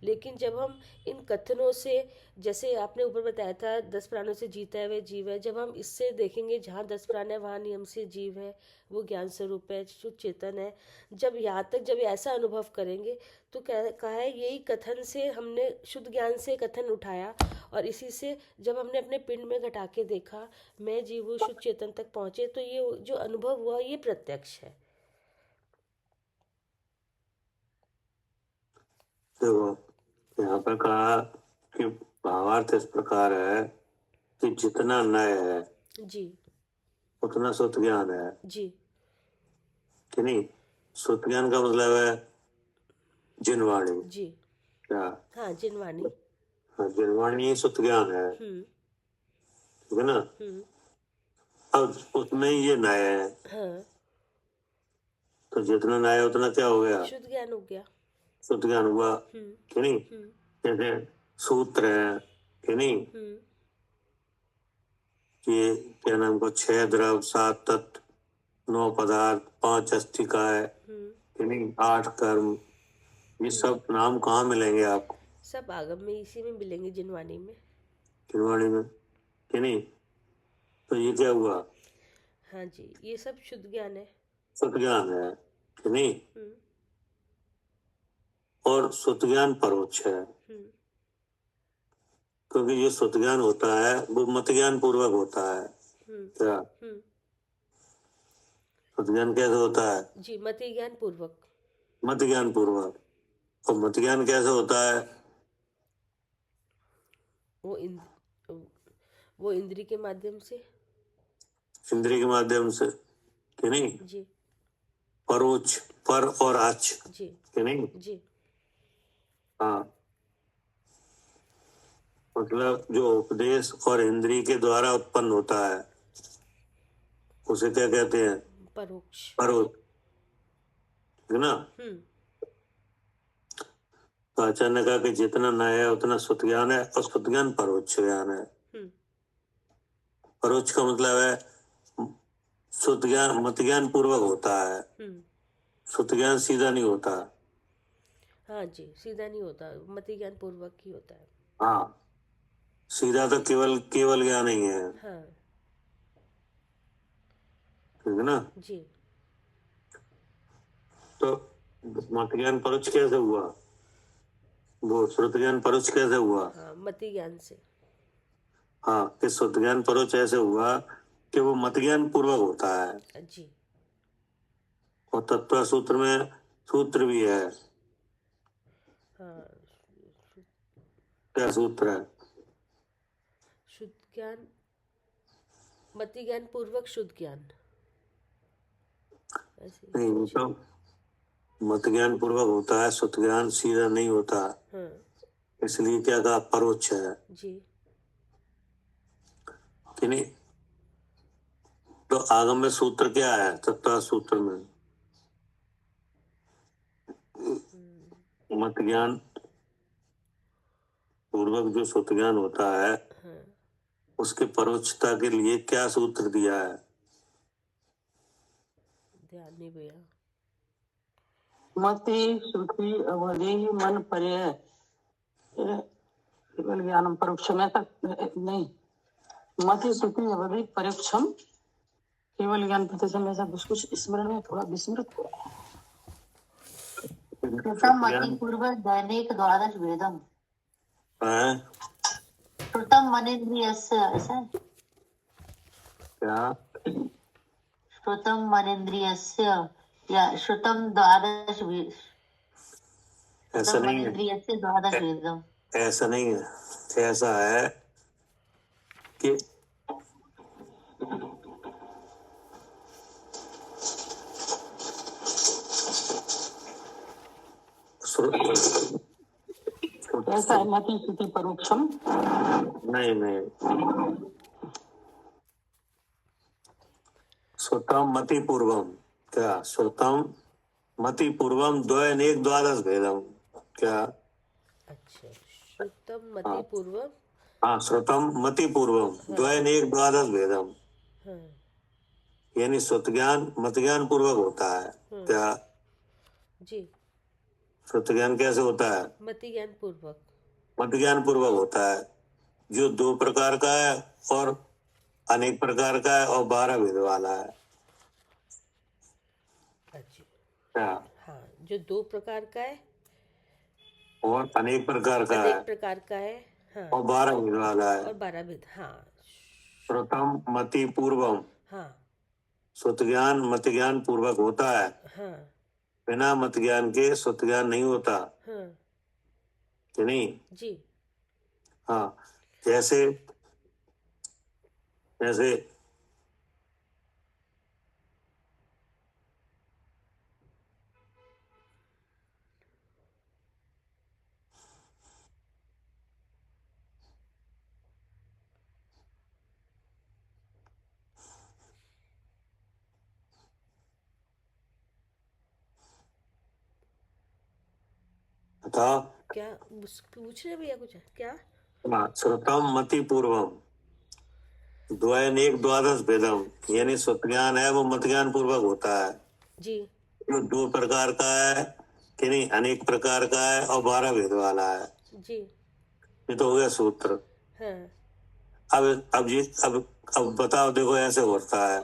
लेकिन जब हम इन कथनों से, जैसे आपने ऊपर बताया था 10 प्राणों से जीता है वह जीव है, जब हम इससे देखेंगे जहाँ 10 प्राण है वहाँ नियम से जीव है, वो ज्ञान स्वरूप है, शुद्ध चेतन है, जब यहाँ तक जब ऐसा अनुभव करेंगे तो कहा है यही कथन से हमने शुद्ध ज्ञान से कथन उठाया, और इसी से जब हमने अपने पिंड में घटा के देखा मैं जीव हूँ शुद्ध चेतन तक पहुँचे, तो ये जो अनुभव हुआ ये प्रत्यक्ष है। देखो यहाँ पर कहा कि भावार्थ इस प्रकार है कि जितना नय है जी, उतना शुद्ध ज्ञान है जी, कि नहीं? शुद्ध ज्ञान का मतलब है जिनवाणी। जी, क्या? हाँ, जिनवाणी। हाँ, जिनवाणी ही शुद्ध ज्ञान है, ठीक है ना? अब उसमें ही ये नय है, हाँ, तो जितना नय है उतना क्या हो गया? शुद्ध ज्ञान हो गया। शुद्ध ज्ञान हुआ कि नहीं? जैसे सूत्र है कि नहीं कि क्या नाम को 6 द्रव 7 तत्व 9 पदार्थ 5 अस्थिकाय कि नहीं 8 कर्म, ये सब नाम कहाँ मिलेंगे आपको? सब आगम में इसी में मिलेंगे, जिनवाणी में। जिनवाणी में कि नहीं? तो ये क्या हुआ? हाँ जी, ये सब शुद्ध ज्ञान है। शुद्ध ज्ञान है कि नहीं? और शुद्ध ज्ञान परोक्ष है, क्योंकि ये शुद्ध ज्ञान होता है वो मत ज्ञान पूर्वक होता है। क्या शुद्ध ज्ञान कैसे होता है? जी, मति ज्ञान पूर्वक। मत ज्ञान पूर्वक। और मत ज्ञान कैसे होता है? वो इंद्री के माध्यम से। इंद्रिय के माध्यम से, कि नहीं? जी परोक्ष, पर और आच, जी कि नहीं? जी हाँ, मतलब जो उपदेश और इंद्रिय के द्वारा उत्पन्न होता है उसे क्या कहते हैं? परोक्ष। परोक्ष, है ना? तो आचार्य ने कहा कि जितना नया है उतना शुद्ध ज्ञान है, और शुद्ध ज्ञान परोक्ष ज्ञान है। परोक्ष का मतलब है शुद्ध ज्ञान मत ज्ञान पूर्वक होता है, शुद्ध ज्ञान सीधा नहीं होता। हाँ जी, सीधा नहीं होता, मति ज्ञान पूर्वक ही होता है। हाँ, सीधा तो केवल केवल ज्ञान ही है, हाँ ठीक है ना? जी। तो मत ज्ञान परोक्ष कैसे हुआ? वो श्रुत ज्ञान परोक्ष कैसे हुआ? हाँ, मति ज्ञान से। हाँ, कि शुद्ध ज्ञान परोक्ष ऐसे हुआ कि वो मत ज्ञान पूर्वक होता है। जी और तत्व सूत्र में सूत्र भी है। हाँ, क्या सूत्र है? शुद्ध ज्ञान, मति ज्ञान पूर्वक शुद्ध ज्ञान, ऐसे ही नहीं, कुछ। मतलब मत ज्ञान पूर्वक होता है, शुद्ध ज्ञान सीधा नहीं होता, हाँ इसलिए क्या कहा? परोक्ष है, जी कि नहीं? तो आगम में सूत्र क्या है? तत्व सूत्र में मत ज्ञान पूर्वक जो शुद्ध ज्ञान होता है हाँ उसके परोक्षता के लिए क्या सूत्र दिया है? ध्यान नहीं भैया। मति श्रुति अवधि मन पर्यय केवल ज्ञानम परोक्षम, ऐसा नहीं। मति श्रुति अवधि परोक्षम केवल ज्ञान प्रतिशम, ऐसा कुछ स्मरण में थोड़ा विस्मृत हो रहा है। श्रुतम मति पूर्व दैनिक द्वादश वेदम, हैं? श्रुतम मनेन्द्रियस्य, ऐसा है? क्या? श्रुतम मनेन्द्रियस्य या श्रुतम द्वादश ऐसा श्रुतम नहीं है, मनेन्द्रियस्य द्वादश वेदम। ऐसा नहीं है। ऐसा है कि ऐसा है मति श्रुति परोक्षम। नहीं नहीं, श्रुतम मति पूर्वम, क्या? श्रुतम मति पूर्वम द्वयनेक द्वादश भेदम, क्या? अच्छा, श्रुतम मति हाँ। पूर्वक। हाँ, श्रुतम मति पूर्वम द्वयनेक द्वादश भेदम, हाँ यानी शुद्ध ज्ञान मत ज्ञान पूर्वक होता है। क्या? जी, शुद्ध ज्ञान कैसे होता है? मति ज्ञान पूर्वक। मत ज्ञान पूर्वक होता है, जो 2 प्रकार का है और अनेक प्रकार का है और 12 भेद वाला है। अच्छा क्या? हाँ, जो 2 प्रकार का है, और अनेक प्रकार का अनेक है प्रकार का है। हाँ, और 12 भेद वाला है। और 12 भेद। हाँ श्रुतम मति पूर्वम, हाँ शुद्ध ज्ञान मत ज्ञान पूर्वक होता है, हाँ बिना मत ज्ञान के शुद्ध ज्ञान नहीं होता, हाँ कि नहीं? जी हाँ, जैसे जैसे बताओ। क्या पूछ रहे भैया? कुछ है क्या? हाँ, श्रुतम मति पूर्वम द्वयनेक द्वादश भेदम, यानी शुद्ध ज्ञान है वो मत ज्ञान पूर्वक होता है, जी जो 2 प्रकार का है, कि नहीं? अनेक प्रकार का है और 12 भेद वाला है। जी ये तो हो गया सूत्र। हाँ अब बताओ, देखो ऐसे होता है।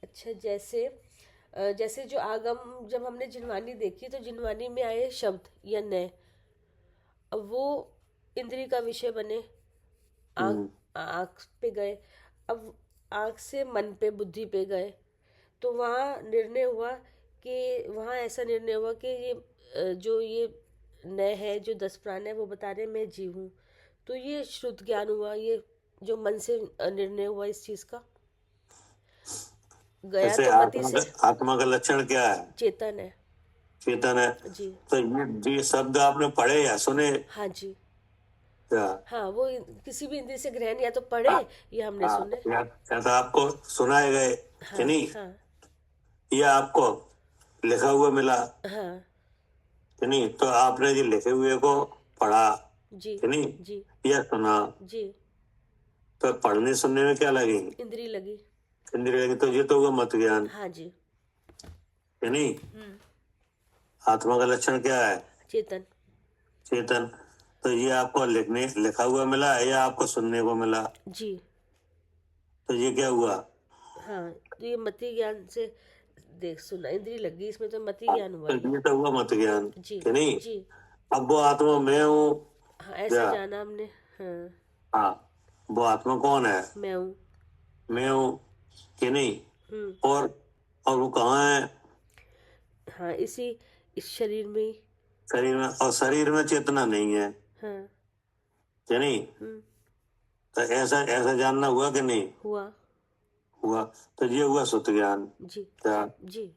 अच्छा, जैसे जो आगम, जब हमने जिनवानी देखी तो जिनवानी में आए शब्द या नए, अब वो इंद्रिय का विषय बने, आँख पे गए, अब आँख से मन पे, बुद्धि पे गए, तो वहाँ निर्णय हुआ ऐसा निर्णय हुआ कि ये जो ये नए है, जो 10 प्राण है, वो बता रहे मैं जीव हूँ, तो ये शुद्ध ज्ञान हुआ, ये जो मन से निर्णय हुआ इस चीज का, गया ऐसे तो मति से। आत्मा का लक्षण क्या है? चेतन है। चेतन है। जी। तो ये शब्द आपने पढ़े या सुने? हाँ जी। क्या? हाँ, वो किसी भी इंद्रिय से ग्रहण या तो पढ़े या हमने हाँ, सुने। या तो आपको सुनाए गए कि हाँ नहीं, हाँ या आपको लिखा हुआ मिला हाँ कि नहीं, तो आपने ये लिखे हुए को पढ़ा जी कि नहीं, जी या सुना, जी। तो पढ़ने सुनने में क्या लगेगी? इंद्री लगी। इंद्रिय लगी। तो ये तो हुआ मत ज्ञान हाँ जी। कि नहीं। आत्मा का लक्षण क्या है? चेतन। चेतन। तो ये आपको लिखा हुआ मिला या आपको सुनने को मिला? जी। तो ये क्या हुआ? हाँ, तो ये मति ज्ञान से देख सुना, इंद्री लगी, इसमें तो मति ज्ञान हुआ तो ही। ये तो हुआ मत ज्ञान जी कि नहीं। जी। अब वो आत्मा मैं हूँ। हाँ, ऐसे क्या? जाना हमने। हाँ, हाँ, वो आत्मा कौन है? मैं हूँ। मैं हूँ कि नहीं। और वो कहाँ है? हाँ, इस शरीर में ही। शरीर में। और शरीर में चेतना नहीं है हाँ। कि नहीं। तो ऐसा ऐसा जानना हुआ कि नहीं हुआ। हुआ। तो ये हुआ सुत ज्ञान। जी क्या? जी।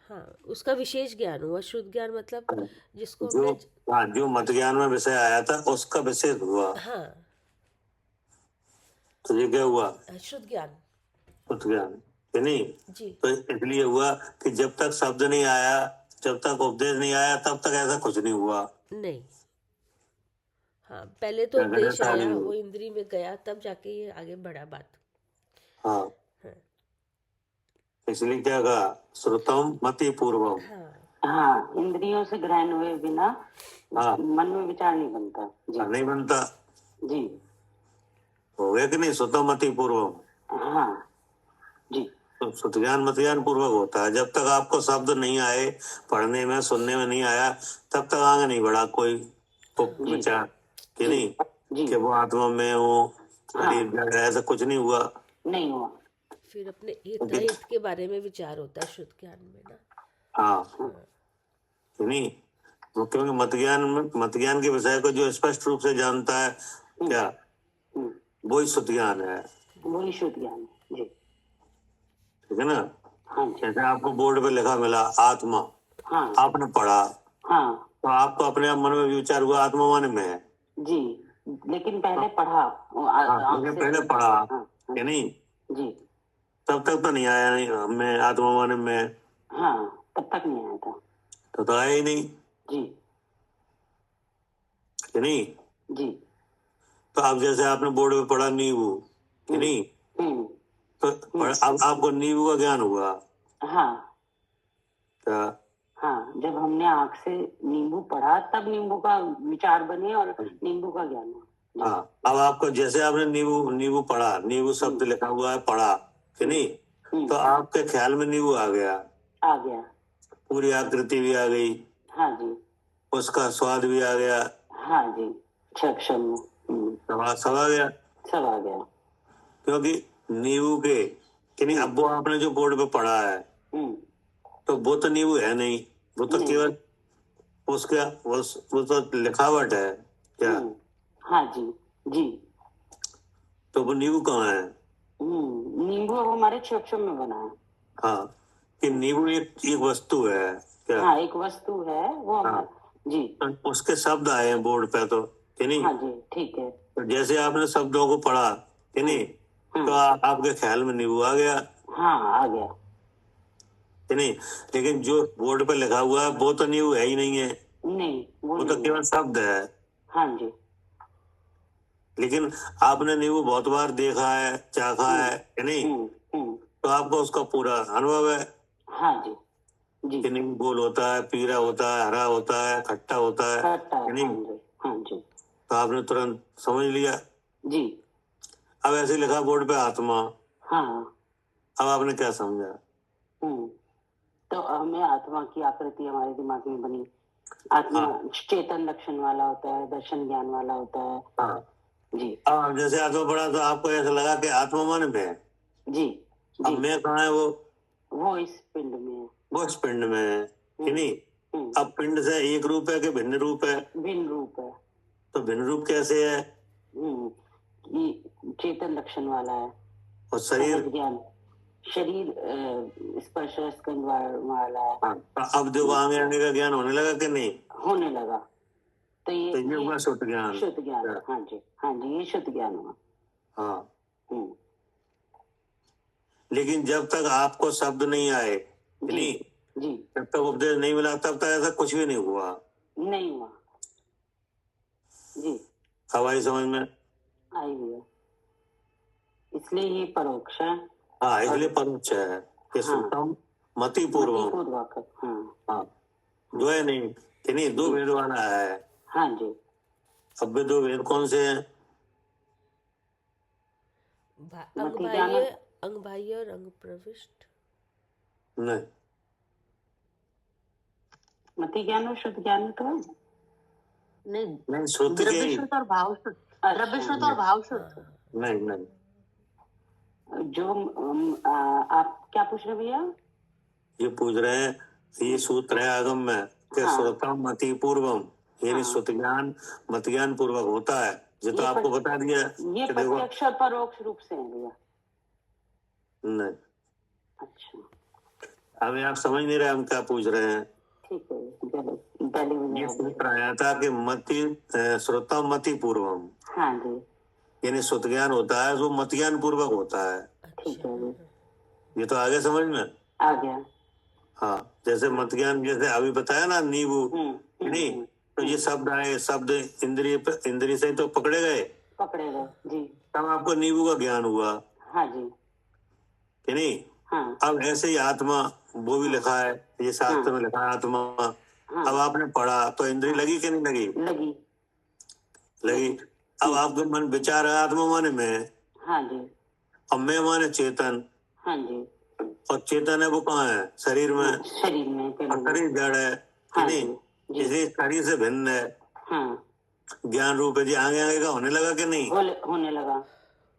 हाँ, उसका विशेष ज्ञान हुआ। शुद्ध ज्ञान मतलब जिसको जो हमने। हाँ, जो मत ज्ञान में विषय आया था उसका विशेष हुआ। हाँ, तो ये क्या हुआ? शुद्ध ज्ञान। सुत ज्ञान कि नहीं। जी तो इसलिए हुआ कि जब तक शब्द नहीं आया, जब तक उपदेश नहीं आया, तब तक ऐसा कुछ नहीं हुआ। नहीं। हाँ, पहले तो अगर उपदेश ऐसा आया, नहीं वो हुआ। इंद्री में गया, तब जाके ये आगे बढ़ा बात। हाँ, हाँ इसलिए क्या कहा? श्रुतम मति पूर्वम। हाँ हाँ, इंद्रियों से ग्रहण हुए बिना हाँ, मन में विचार नहीं बनता। जी नहीं बनता। जी। हो गया कि नहीं? श्रुतम मति पूर्वम। हाँ जी तो श्रुत ज्ञान मत ज्ञान पूर्वक होता है। जब तक आपको शब्द नहीं आए, पढ़ने में सुनने में नहीं आया, तब तक आगे नहीं बढ़ा कोई विचार कि जी नहीं जी। कि वो आत्मा में हूँ, शरीर हाँ, जड़ है, ऐसा कुछ नहीं हुआ। नहीं हुआ। फिर अपने हित के बारे में विचार होता है शुद्ध ज्ञान में ना। हाँ कि नहीं। वो क्योंकि मत ज्ञान के विषय को जो स्पष्ट रूप से जानता है, क्या वही शुद्ध ज्ञान है। वही शुद्ध ज्ञान है। जी ठीक है ना। हाँ जी। जैसे आपको बोर्ड पे लिखा मिला आत्मा, हाँ आपने पढ़ा, हाँ तो आपको अपने आप मन में विचार हुआ आत्मा माने में है। जी। लेकिन पहले पढ़ा। लेकिन पहले पढ़ा हाँ कि नहीं, जी। तब तक तो नहीं आया नहीं मैं आत्मा माने में। हाँ, तब तक नहीं आया था। तो आया ही नहीं जी कि नहीं। जी। तो अब जैसे आपने बोर्ड पे पढ़ा नींबू कि नहीं, तो अब आपको नींबू का ज्ञान हुआ। हाँ क्या? हाँ, जब हमने आँख से नींबू पढ़ा तब नींबू का विचार बने और नींबू का ज्ञान हुआ। हाँ, अब आपको जैसे आपने नींबू पढ़ा, नींबू शब्द लिखा हुआ है, पढ़ा कि नहीं, तो आपके ख्याल में नींबू आ गया। आ गया। पूरी आकृति भी आ गई। हाँ जी। उसका स्वाद भी आ गया। हाँ जी, चक्षम में सब आ गया। सब आ गया। क्योंकि नींबू के कि नहीं, अब वो आपने जो बोर्ड पे पढ़ा है, तो वो तो नींबू है नहीं, वो तो केवल उसका वो तो लिखावट है। क्या? हाँ जी जी। तो वो नींबू कहाँ है? नींबू अब हमारे चक्षम में बना है। हाँ, कि नींबू एक वस्तु है। क्या? हाँ, एक वस्तु है वो हमारा। जी। तो उसके शब्द आए हैं बोर्ड पे तो कि नहीं। हाँ जी, ठीक है। तो जैसे आपने शब्दों को पढ़ा कि नहीं, तो आपके ख्याल में नींबू आ गया हाँ, आ गया कि नहीं। लेकिन जो बोर्ड पे लिखा हुआ है वो तो नींबू है ही नहीं है। नहीं, वो तो केवल शब्द है। हाँ जी। लेकिन आपने नींबू बहुत बार देखा है, चाखा है कि नहीं, तो आपको उसका पूरा अनुभव है। हाँ जी जी। कि नींबू गोल होता है, पीला होता है, हरा होता है, खट्टा होता है कि नहीं। हाँ जी तो आपने तुरंत समझ लिया। जी। अब ऐसे लिखा बोर्ड पे आत्मा, हाँ। अब आपने क्या समझा? तो हमें आत्मा की आकृति हमारे दिमाग में बनी। आत्मा चेतन लक्षण वाला होता है, दर्शन ज्ञान वाला होता है। हाँ जी। अब जैसे आत्मा पढ़ा तो आपको ऐसा लगा कि आत्मा मन में है। जी अब मैं कहाँ है? वो इस पिंड में है। वो इस पिंड में है कि नहीं। अब पिंड से एक रूप है कि भिन्न रूप है? भिन्न रूप है। तो भिन्न रूप कैसे है? चेतन लक्षण वाला है। और शरीर सहज ज्ञान, शरीर स्पर्श स्कंद वाला है। हाँ, तो अब देखो आगे आने का ज्ञान होने लगा कि नहीं? होने लगा। तो ये हुआ शुद्ध ज्ञान। शुद्ध ज्ञान। हाँ जी, हाँ जी, ये शुद्ध ज्ञान हुआ। हाँ, लेकिन जब तक आपको शब्द नहीं आए, नहीं जी, जब तक उपदेश नहीं मिला तब तक ऐसा कुछ भी नहीं हुआ। नहीं हुआ जी। हमारी समझ में आई हुई है, इसलिए ये परोक्ष है। हाँ, इसलिए परोक्ष है कि हाँ। श्रुतम मति पूर्वम। हाँ, हाँ, दो है नहीं कि नहीं, दो वेद वाला है। हाँ जी। अब वे दो वेद कौन से हैं? अंग बाह्य और अंग प्रविष्ट। नहीं, मति ज्ञान और शुद्ध ज्ञान में तो है। नहीं श्रुति के द्रव्य शुद्ध और भाव शुद्ध, द्रव्य शुद्ध और भाव शुद्ध। नहीं नहीं, जो आप क्या पूछ रहे भैया? ये पूछ रहे हैं, ये सूत्र है आगम में कि हाँ। श्रुतम मति पूर्वम, यानी हाँ। श्रुत ज्ञान मत ज्ञान पूर्वक होता है। ये तो आपको बता दिया ये कि देखो। प्रत्यक्ष और परोक्ष रूप से है भैया। नहीं, अच्छा, अभी आप समझ नहीं रहे हम क्या पूछ रहे हैं। ठीक है, ये सूत्र आया था कि मति श्रुतम मति पूर्वम, हाँ जी, यानी श्रुत ज्ञान होता है जो मत ज्ञान पूर्वक होता है। ठीक है जी, ये तो आगे समझ में आ गया। हाँ, जैसे मत ज्ञान जैसे अभी बताया ना नींबू, नहीं तो ये शब्द आए, शब्द इंद्रिय से तो पकड़े गए जी, तब आपको नींबू का ज्ञान हुआ हाँ जी, कि नहीं। हाँ, अब ऐसे ही आत्मा, वो भी लिखा है, ये शास्त्र में लिखा है आत्मा। हाँ, अब आपने पढ़ा तो इंद्रिय लगी कि नहीं लगी? लगी। अब आपका मन विचार है आत्मा माने में, हाँ जी, अब मैं माने चेतन, हाँ जी, और चेतन है वो कहाँ है? शरीर में। और शरीर जड़ है कि हाँ नहीं, इसे शरीर से भिन्न है। हाँ, ज्ञान रूप है जी, आगे आगे का होने लगा कि नहीं? होने लगा।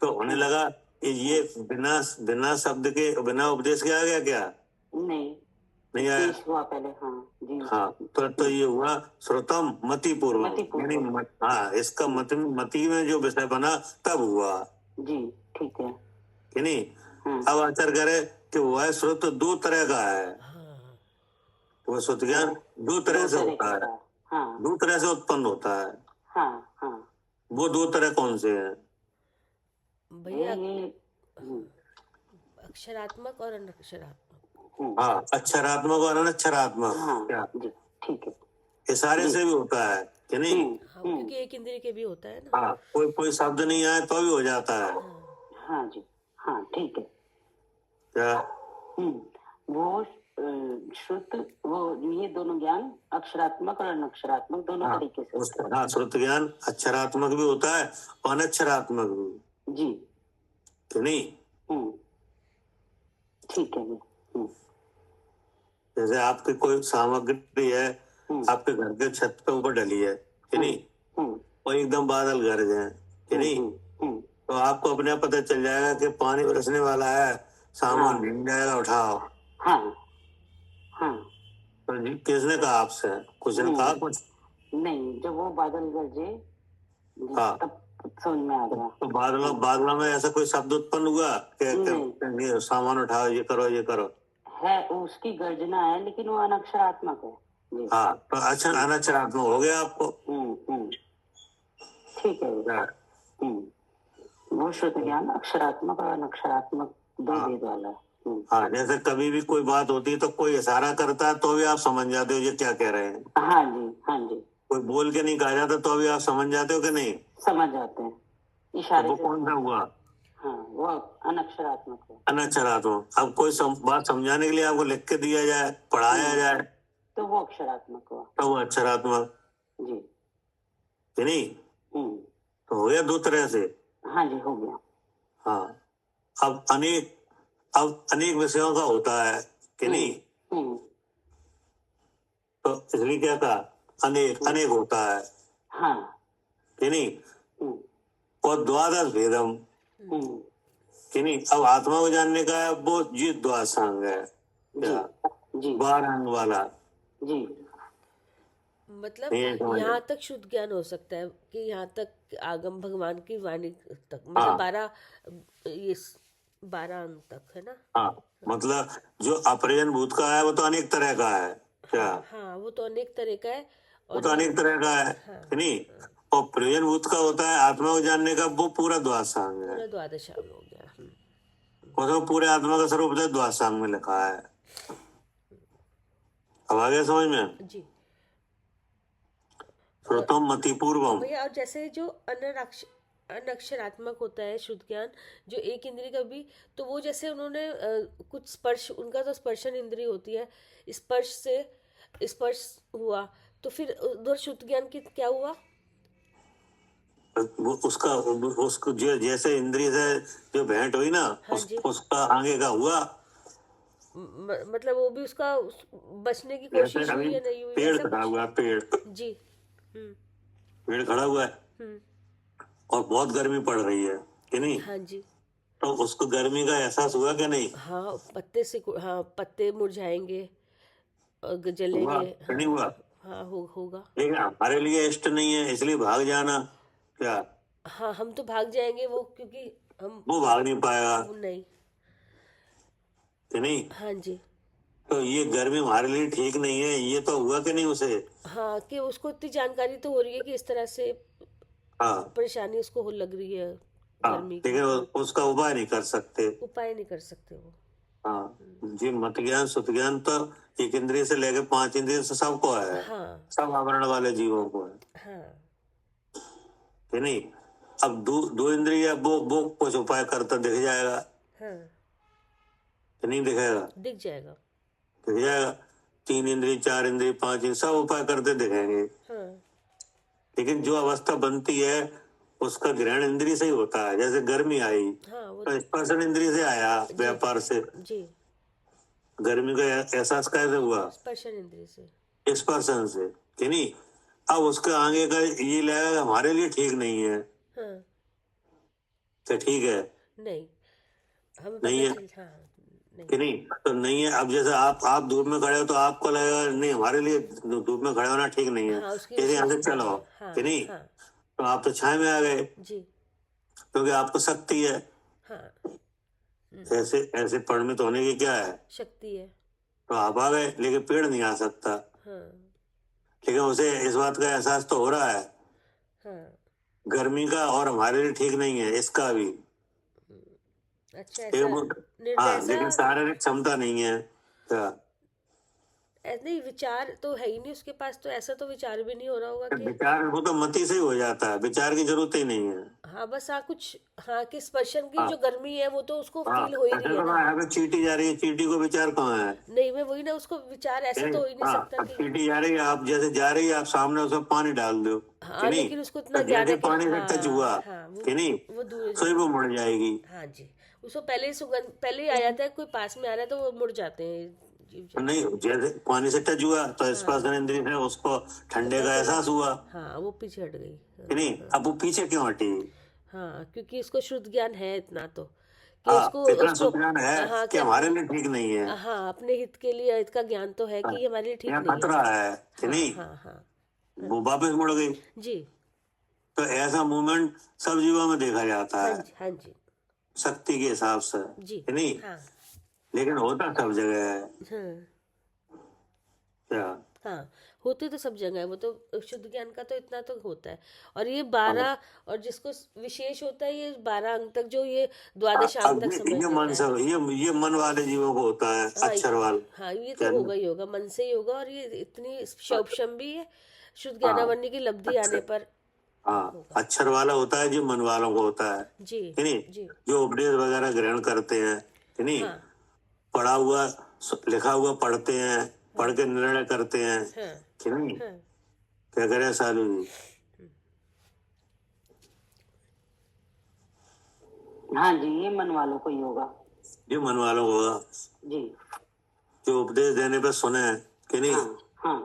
तो होने लगा ये बिना शब्द के, बिना उपदेश के आ गया क्या? नहीं आया। हुआ पहले। हाँ जी, हाँ, तो ये हुआ श्रुतम मति पूर्वम, यानी हाँ, इसका मति में जो विषय बना तब हुआ जी, ठीक है कि नहीं। अब आचार करे कि वह श्रुत दो तरह का है, वो श्रुत ज्ञान दो तरह से होता है, दो तरह से उत्पन्न होता है। वो दो तरह कौन से हैं भैया? अक्षरात्मक और अनक्षरात्मक। हाँ, अक्षरात्मक और अनक्षरात्मक। क्या ठीक है, ये सारे से भी होता है कि नहीं? हाँ, क्योंकि एक इंद्रिय के भी होता है ना। हाँ, कोई शब्द नहीं आए तो भी हो जाता है। हाँ जी, हाँ ठीक है। क्या वो श्रुत, वो ये दोनों ज्ञान अक्षरात्मक और अनक्षरात्मक दोनों तरीके से होता है। हाँ, श्रुत ज्ञान अक्षरात्मक भी होता है और अनक्षरात्मक भी जी, कि नहीं। ठीक है जी। जैसे आपकी कोई सामग्री है, आपके घर के छत पे ऊपर डली है कि नहीं, और एकदम बादल गरज है कि नहीं, तो आपको अपने आप पता चल जाएगा कि पानी बरसने वाला है, सामान भीग जाएगा, उठाओ। तो जी किसने कहा आपसे? कुछ ने कहा? कुछ नहीं, जब वो बादल गरजे हाँ, तब समझ में आ गया। तो बादलों में ऐसा कोई शब्द उत्पन्न हुआ कि सामान उठाओ, ये करो? है, उसकी गर्जना है, लेकिन वो अनक्षरात्मक है। हाँ, तो अच्छा, अनक्षरात्मक हो गया आपको। ठीक है। वो शुद्ध ज्ञान अक्षरात्मक और अनक्षरात्मक दो भेद वाला है। हाँ, जैसे कभी भी कोई बात होती है तो कोई इशारा करता है तो भी आप समझ जाते हो ये क्या कह रहे हैं। हाँ जी, हाँ जी। कोई बोल के नहीं कहा जाता तो भी आप समझ जाते हो कि नहीं? समझ जाते हैं इशारे तो वो से। कौन सा हुआ? हाँ, वो अनक्षरात्मक है। अनक्षरात्मक। अब कोई बात समझाने के लिए आपको लिख के दिया जाए, पढ़ाया जाए, तो वो अक्षरात्मक हुआ। तो वो अक्षरात्मक जी, कि नहीं। तो हो गया दो तरह से। हाँ जी, हो गया। हाँ, अब अनेक विषयों का होता है कि नहीं, तो इसलिए क्या कहा? अनेक होता है हाँ, कि नहीं। और द्वादश भेदम कि नहीं। अब आत्मा को जानने का है वो जी द्वादशांग है, क्या? जी, 12 अंग वाला जी। मतलब ये समझ यहाँ तक शुद्ध ज्ञान हो सकता है कि यहाँ तक आगम भगवान की वाणी तक, मतलब हाँ 12 अंक तक है ना। हाँ, मतलब जो अप्रयोजन भूत का है वो तो अनेक तरह का है क्या, हाँ हाँ, वो तो अनेक तरह का है। वो और तो ये अनेक तरह का है हाँ कि नहीं। हाँ, और प्रयोजन भूत का होता है आत्मा को जानने का, वो पूरा द्वादशांग है। पूरा द्वादशांग हो गया। वो तो पूरे आत्मा का स्वरूप तो द्वादशांग में लिखा है। अब आ गया समझ में। जी। श्रुतम मति पूर्वम। भैया, और जैसे जो अनक्षरात्मक होता है शुद्ध ज्ञान, जो एक इंद्रिय का भी, तो वो जैसे उन्होंने कुछ स्पर्श, उनका तो स्पर्शन इंद्रिय होती है, स्पर्श से स्पर्श हुआ, तो फिर उधर शुद्ध ज्ञान की क्या हुआ? वो उसको जो जैसे इंद्रिय से जो भेंट हुई ना, हाँ जी। उसका आगे का हुआ। मतलब वो भी उसका बचने की जैसे कोशिश अभी हुई या नहीं हुई, पेड़ ऐसा खड़ा कुछ? हुआ, पेड़ जी। हम्म पेड़ खड़ा हुआ है हम्म। और बहुत गर्मी पड़ रही है कि नहीं, हाँ जी। तो उसको गर्मी का एहसास हुआ कि नहीं? हाँ, हाँ, पत्ते मुरझाएंगे और हुआ जलेंगे। कि नहीं हुआ? हाँ, होगा। लेकिन हमारे लिए इष्ट नहीं है, इसलिए भाग जाना क्या, हाँ, हम तो भाग जाएंगे वो, क्योंकि हम वो भाग नहीं पाएगा वो नहीं। कि नहीं। हाँ जी। तो ये गर्मी हमारे लिए ठीक नहीं है, ये तो हुआ कि नहीं उसे। हाँ, कि उसको इतनी जानकारी तो हो रही है कि इस तरह से हाँ परेशानी उसको हो लग रही है हाँ, गर्मी की। लेकिन उसका उपाय नहीं कर सकते। उपाय नहीं कर सकते वो। हाँ, जी मत ज्ञान सुत ज्ञान तो एक इंद्रिय से लेकर 5 इंद्रिय से सबको है, हाँ सब आवरण वाले जीवों को है हाँ कि नहीं। अब दो इंद्रिय वो कुछ उपाय करता दिख जाएगा हाँ, कि नहीं दिखेगा? दिख जाएगा। दिख जाएगा। 3 इंद्रिय 4 इंद्रिय 5 इंद्रिय सब उपाय करते दिखेंगे। हाँ लेकिन जो अवस्था बनती है उसका ग्रहण इंद्रिय से ही होता है। जैसे गर्मी आई हाँ, वो तो स्पर्शन इंद्रिय से आया, व्यापार से। जी, गर्मी का एहसास कैसे हुआ? स्पर्शन इंद्रिय से। स्पर्शन से कि नहीं। अब उसके आगे का ये लगेगा हमारे लिए ठीक नहीं है, हाँ, तो ठीक है नहीं, हमें नहीं पता है चल, हाँ, नहीं, कि नहीं, तो नहीं है। अब जैसे आप धूप में खड़े हो तो आपको लगेगा नहीं हमारे लिए धूप में खड़े होना ठीक नहीं है, हाँ, उसकी जैसे यहाँ से विशेषता चलो है। हाँ कि नहीं, हाँ तो आप तो छाया में आ गए जी। क्योंकि आपको शक्ति है। हाँ, ऐसे ऐसे परिणित होने की क्या है, शक्ति है। तो आप आ गए। लेकिन पेड़ नहीं आ सकता, हाँ लेकिन उसे इस बात का एहसास तो हो रहा है हाँ। गर्मी का, और हमारे लिए ठीक नहीं है इसका भी। अच्छा, लेकिन ऐसा वो निर्णय, हाँ, ऐसा लेकिन शारीरिक क्षमता नहीं है क्या? नहीं, विचार तो है ही नहीं उसके पास, तो ऐसा तो विचार भी नहीं हो रहा होगा कि विचार वो तो मति से ही हो जाता है, विचार की जरूरत ही नहीं है। हाँ, बस कुछ, हाँ, कि स्पर्शन की हाँ जो गर्मी है वो तो उसको हाँ, फील हो ही ऐसे रही है तो ना। यहाँ पे चींटी जा रही है, चींटी को विचार कहाँ है? नहीं, मैं वही ना, उसको विचार ऐसा तो हो ही नहीं हाँ, सकता अब कि चींटी जा रही है, आप जैसे जा रही है, आप सामने उसमें पानी डाल दो हाँ, कि नहीं, लेकिन उसको इतना तो ज्ञान जैसे है कि पानी से टच हुआ हाँ हाँ, कि नहीं, वो दूर तो ही वो मुड़ जाएगी। हाँ जी, उसको पहले ही सुगंध, पहले ही आ जाता है, कोई पास में आ रहा है तो वो मुड़ जाते हैं जीव तो जंतु। नहीं, जैसे पानी से टच हुआ तो स्पर्शन इंद्रिय से उसको ठंडे का एहसास हुआ हाँ, वो पीछे हट गई। कि नहीं। अब वो पीछे क्यों हटी? हाँ, क्योंकि उसको शुद्ध ज्ञान है इतना तो कि हाँ, उसको इतना उसको सुज्ञान है हाँ, कि हमारे लिए ठीक नहीं है। हाँ, अपने हित के लिए हित का ज्ञान तो है कि ये हमारे लिए ठीक यहाँ नहीं खतरा है। है कि हाँ नहीं, हाँ हाँ वो वापस मुड़ गई। जी। तो ऐसा मूवमेंट सब जीवों में देखा जाता हाँ है जी हाँ जी शक्ति के हिसाब से जी। कि नहीं। हाँ लेकिन होता सब जगह है हाँ क्या? हाँ, होते तो सब जगह है, वो तो शुद्ध ज्ञान का तो इतना तो होता है। और ये 12, और जिसको विशेष होता है ये 12 अंक तक, जो ये द्वादश अंक अब तक समझ ये मन लेता से है। ये मन वाले जीवों को होता है, हाँ अक्षर वाले। हाँ, ये क्या तो होगा ही होगा, मन से ही होगा। और ये इतनी शौपशम भी है शुद्ध ज्ञानावरणी की लब्धि आने पर हाँ, अक्षर वाला होता है जो मन वालों को होता है जी कि नहीं, जी। जो उपदेश वगैरह ग्रहण करते हैं कि नहीं, हाँ पढ़ा हुआ लिखा हुआ पढ़ते हैं, पढ़ के निर्णय करते हैं हाँ कि नहीं। हाँ क्या करे सालू जी? हाँ जी, ये मन वालों को ही होगा जो मन वालों को होगा, जी। जो उपदेश देने पे सुने कि नहीं, हाँ हाँ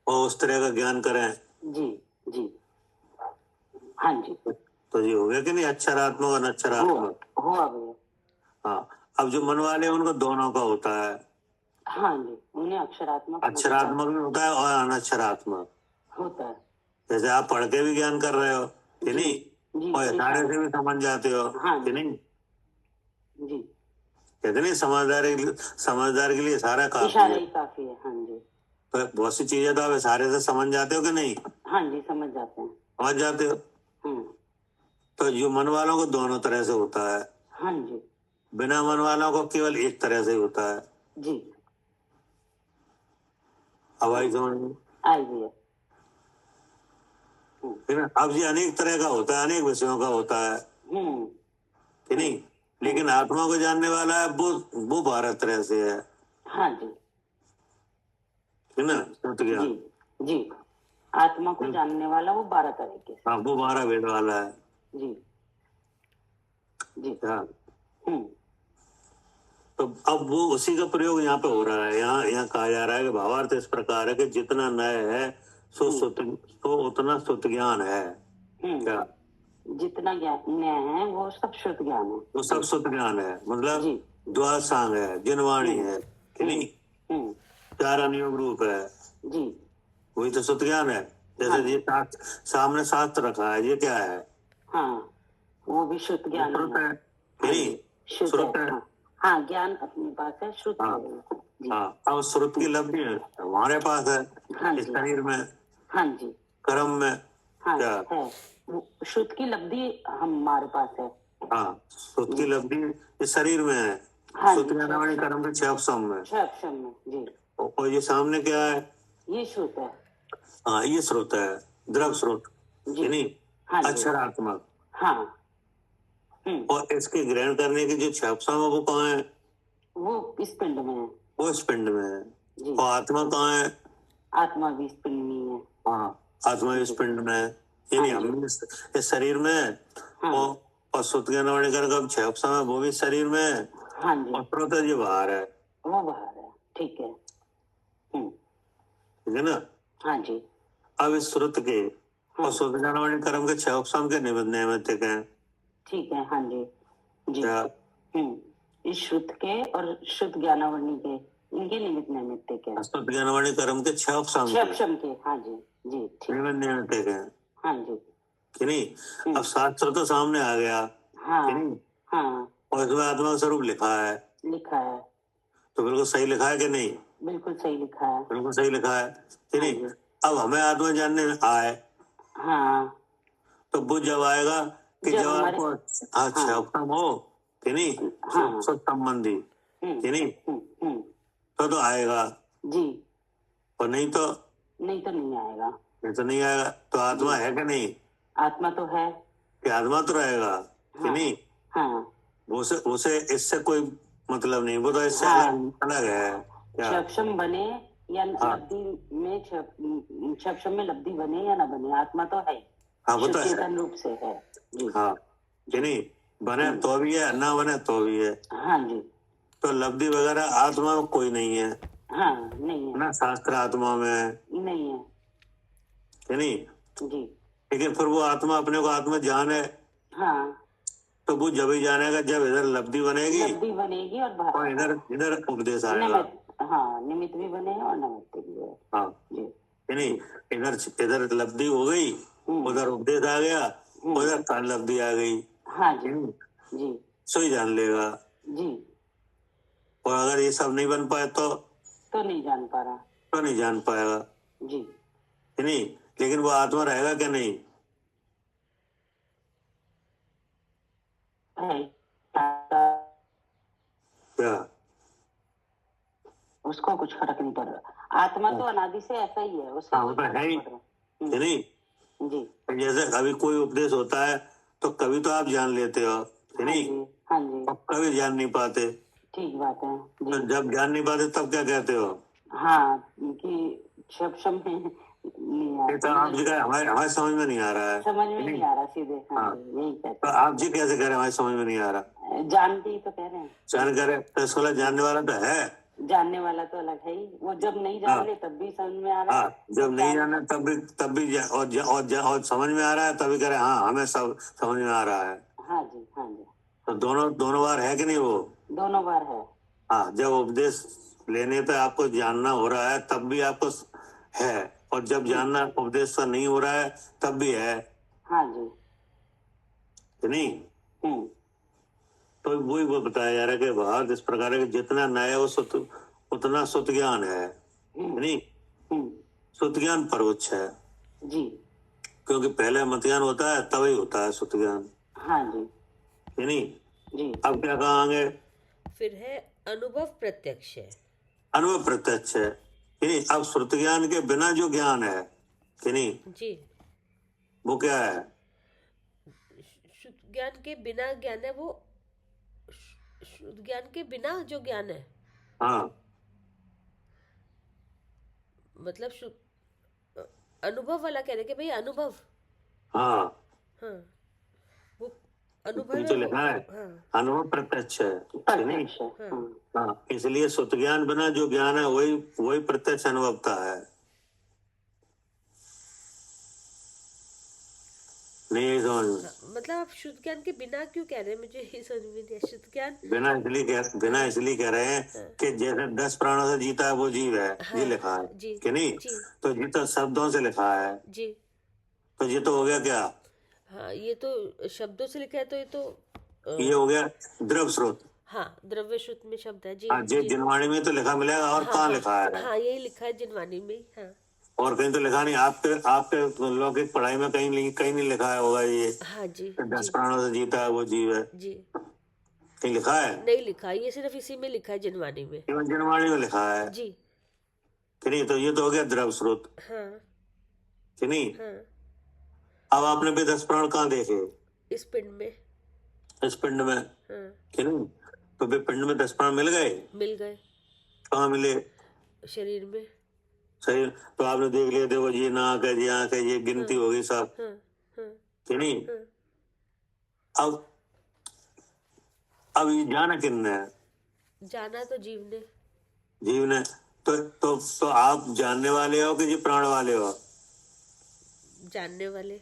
और उस तरह का ज्ञान करें, जी जी। हाँ जी, तो ये हो गया कि नहीं, अक्षरात्मक और अनक्षरात्मक। हुआ भैया। हाँ, अब जो मन वाले हैं उनको दोनों का होता है, हाँ जी, उन्हें अक्षरात्मक अक्षरात्मक भी होता है और अनक्षरात्मक। होता है। जैसे आप पढ़ के भी ज्ञान कर रहे हो कि नहीं, जी और इशारे से भी समझ जाते हो हाँ कि जी नहीं। जी, कहते नहीं समझदार के लिए इशारा काफी इशारा है। ही काफी है। हाँ जी तो बहुत सी चीजें तो आप इशारे से समझ जाते हो कि नहीं, हाँ जी, समझ जाते हैं। समझ जाते हो। हम्म, तो जो मन वालों को दोनों तरह से होता है, हाँ जी बिना मन वालों को केवल एक तरह से होता है। जी, हवाई समझ में, आई भी है। है ना। अब ये अनेक तरह का होता है, अनेक विषयों का होता है हम्म, कि नहीं। लेकिन आत्मा को जानने वाला है वो 12 तरह से है हाँ जी ना। श्रुत जी ज्ञान, जी, आत्मा को जानने वाला वो 12 तरीके से। हाँ, वो 12 वेद वाला है। जी जी, हाँ, हम्म, तो अब वो उसी का प्रयोग यहाँ पे हो रहा है। यहाँ कहा जा रहा है कि भावार्थ इस प्रकार है कि जितना नय है सो उतना सुत ज्ञान है। क्या, जितना ज्ञान है वो सब शुद्ध ज्ञान है। वो सब सुत ज्ञान है, मतलब जी, द्वासांग है, जिनवाणी है कि नहीं, हम्म, चार अनुयोग रूप है, जी वही तो सुत ज्ञान है। जैसे हाँ ये सामने शास्त्र रखा है, ये क्या है, हाँ, वो भी शुद्ध ज्ञान श्रुत है। है कि हाँ नहीं, जी, शुद्ध श्रुत है। है। हाँ हाँ, ज्ञान अपने पास है, शुद्ध हाँ है वो। जी हाँ, अब श्रुत की लब्धि हमारे पास है, हाँ इस जी शरीर में, हाँ जी, कर्म में। हाँ क्या, है, वो शुद्ध की लब्धि हमारे पास है। हाँ, श्रुत की लब्धि इस शरीर में है। हाँ श्रुत जी, ज्ञानावली कर्म के 6 उपसम में। 6 अक्षर में। जी, और ये सामने क्या है, ये शुद्ध है। हाँ, ये स्रोत है, द्रव स्रोत जी कि नहीं, हाँ जी, अक्षरात्मक। हाँ, और इसके ग्रहण करने के जो 6 उपसम है वो कहाँ है, वो इस पिंड में है। वो इस पिंड में है। जी, और आत्मा कहाँ है, आत्मा भी इस पिंड में ही है। हाँ, आत्मा इस पिंड में है, यानी हाँ जी। हम इस शरीर में है। हाँ और श्रुत ज्ञानावली कर्म का 6 उपसम है, वो भी इस शरीर में है। हाँ जी, और स्रोत है, ये बाहर है, वो बाहर है। ठीक है। ठीक है ना। हाँ जी, अब इस श्रुत के और श्रुत ज्ञानावली कर्म के 6 उपसम के नैमित्तिक हैं। ठीक है। हाँ जी जी, क्या, इस शुद्ध के और शुद्ध ज्ञानावरणी के, इनके निमित्त नैमित्तिक है। श्रुत ज्ञानावली कर्म के 6 उपसम 6 अक्षम के। हाँ जी जी, ठीक। नैमित्तिक हैं हाँ जी, कि नहीं। अब शास्त्र तो सामने आ गया हाँ कि नहीं, हाँ, और इसमें आत्मा का स्वरूप लिखा है, लिखा है। तो बिल्कुल सही लिखा है कि नहीं, बिल्कुल सही लिखा है। बिल्कुल सही लिखा है कि हाँ नहीं। जी, अब हमें आत्मा जानने में आए, हाँ, तो वो जब आएगा कि जब जब हमारे, आपको अच्छा उपसम हो कि नहीं, हाँ, सब संबंधी कि नहीं, हम्म, तो आएगा, जी, और नहीं तो नहीं आएगा। नहीं आएगा। तो आत्मा है कि नहीं, आत्मा तो है। कि आत्मा तो रहेगा कि हाँ नहीं। हाँ, उसे उसे इससे कोई मतलब नहीं, वो तो इससे हाँ, अलग है। क्या, क्षम बने या हाँ लब्धि में, क्षम में लब्धि बने या ना बने, आत्मा तो है ही। हाँ, वो तो शुद्ध है, चेतन रूप से है। जी हाँ कि नहीं, बने तो भी है, ना बने तो भी है। हाँ जी, तो लब्धि वगैरह आत्मा में कोई नहीं है हाँ, नहीं है, ना, शास्त्र आत्मा में है नहीं है। कि नहीं। जी, लेकिन फिर वो आत्मा अपने को आत्मा जाने, हाँ, तो वो जब ही जानेगा जब इधर लब्धि बनेगी लब्धि बनेगी और और बाहर इधर इधर उपदेश आएगा। निमित्त, हाँ, निमित्त भी बने और निमित्त भी है। हाँ जी, कि नहीं, इधर इधर लब्धि हो गई, उधर उपदेश आ गया, उधर काल लब्धि आ गई, हाँ जी जी सो ही जान लेगा। जी, और अगर ये सब नहीं बन पाए तो नहीं जान पा रहा। तो नहीं जान पाएगा जी, कि नहीं। लेकिन वो आत्मा रहेगा क्या, नहीं, है, क्या, उसको कुछ फर्क नहीं पड़ रहा। आत्मा तो अनादि से ऐसा ही है, उससे हाँ, वो कोई तो फर्क है ही नहीं पड़ रहा। कि नहीं। जी, जैसे कभी कोई उपदेश होता है तो कभी तो आप जान लेते हो कि हाँ नहीं, जी हाँ जी, और कभी जान नहीं पाते। ठीक बात है। तो जी, जब जान नहीं पाते तब क्या कहते हो, हाँ, कि क्षम में नहीं ये तो आता, आप जी का हमारे हमारे समझ में नहीं आ रहा है, समझ में नहीं आ रहा सीधे। हाँ हाँ। जी, यही कहते तो आप जी कैसे कह रहे हैं हमारे समझ में नहीं आ रहा, हैं। जानते ही तो कह रहे हैं। जान करे तो इसको लगा जानने वाला तो है। जानने वाला तो अलग है ही, वो जब नहीं जान हाँ ले तब भी समझ में आ रहा है। हाँ, जब नहीं जाना तब भी और समझ में आ रहा है, तभी कह रहे हैं हाँ हमें सब समझ में आ रहा है। हाँ जी हाँ जी, तो दोनों बार है कि नहीं वो, दोनों बार है। हाँ, जब उपदेश लेने पे आपको जानना हो रहा है तब भी आपको है, और जब जानना उपदेश से नहीं हो रहा है तब भी है हाँ जी। कि नहीं। तो वही वो बताया जा रहा है कि भाव इस प्रकार है कि जितना नया है वो उतना सुत ज्ञान है नहीं। सुत ज्ञान परोक्ष है जी। क्योंकि पहले मत ज्ञान होता है तभी होता है सुत ज्ञान हाँ जी। कि नहीं। जी। अब क्या कहेंगे, फिर है अनुभव प्रत्यक्ष है। अनुभव प्रत्यक्ष है कि नहीं। अब श्रुत ज्ञान के बिना जो ज्ञान है कि नहीं, जी, वो क्या है। शुद्ध ज्ञान के बिना ज्ञान है वो, शुद्ध ज्ञान के बिना जो ज्ञान है, हाँ मतलब अनुभव वाला कह रहे कि भाई अनुभव, हाँ हाँ वो अनुभव नीचे है वो, लिखा है हाँ अनुभव प्रत्यक्ष है कि नहीं। हाँ हाँ, इसलिए सुत ज्ञान बिना जो ज्ञान है वही वही प्रत्यक्ष अनुभवता है। नहीं समझ में, हाँ, मतलब आप शुद्ध ज्ञान के बिना क्यों कह रहे हैं, मुझे ये समझ में नहीं आया। शुद्ध ज्ञान बिना इसलिए कह रहे हैं कि जैसे 10 प्राणों से जीता है वो जीव है, ये लिखा है जी कि नहीं। जी तो ये तो शब्दों से लिखा है, जी, तो ये तो हो गया क्या, हाँ ये तो शब्दों से लिखा है, तो ये तो ये हो गया द्रव स्रोत। हाँ द्रव्य शुद्ध में शब्द है जी हाँ, जे जी, जिनवाणी में तो लिखा मिलेगा और हाँ कहाँ हाँ लिखा है, हाँ यही लिखा है जिनवाणी में ही, हाँ और कहीं तो लिखा नहीं। आपके लौकिक पढ़ाई में कहीं नहीं लिखा है होगा ये हाँ जी 10 जी प्राणों से जीता है वो जीव है, जी, कहीं लिखा है। नहीं लिखा, ये सिर्फ इसी में लिखा है जिनवाणी में केवल जिनवाणी में लिखा है जी, कि नहीं। तो ये तो हो गया द्रव स्रोत हाँ कि नहीं। हाँ, अब आपने भी 10 प्राण कहाँ देखे, इस पिंड में, इस पिंड में हाँ कि नहीं। तो भी पिंड में 10 प्राण मिल गए, मिल गए कहाँ मिले, शरीर में, सही। तो आपने देख लिया, देखो ये नाक है, ये आंख है, ये गिनती हो गई सब हाँ हाँ कि नहीं। हाँ, अब ये जाना किसने है, जाना तो जीव ने, जीव ने। तो आप जानने वाले हो कि जी प्राण वाले हो, जानने वाले,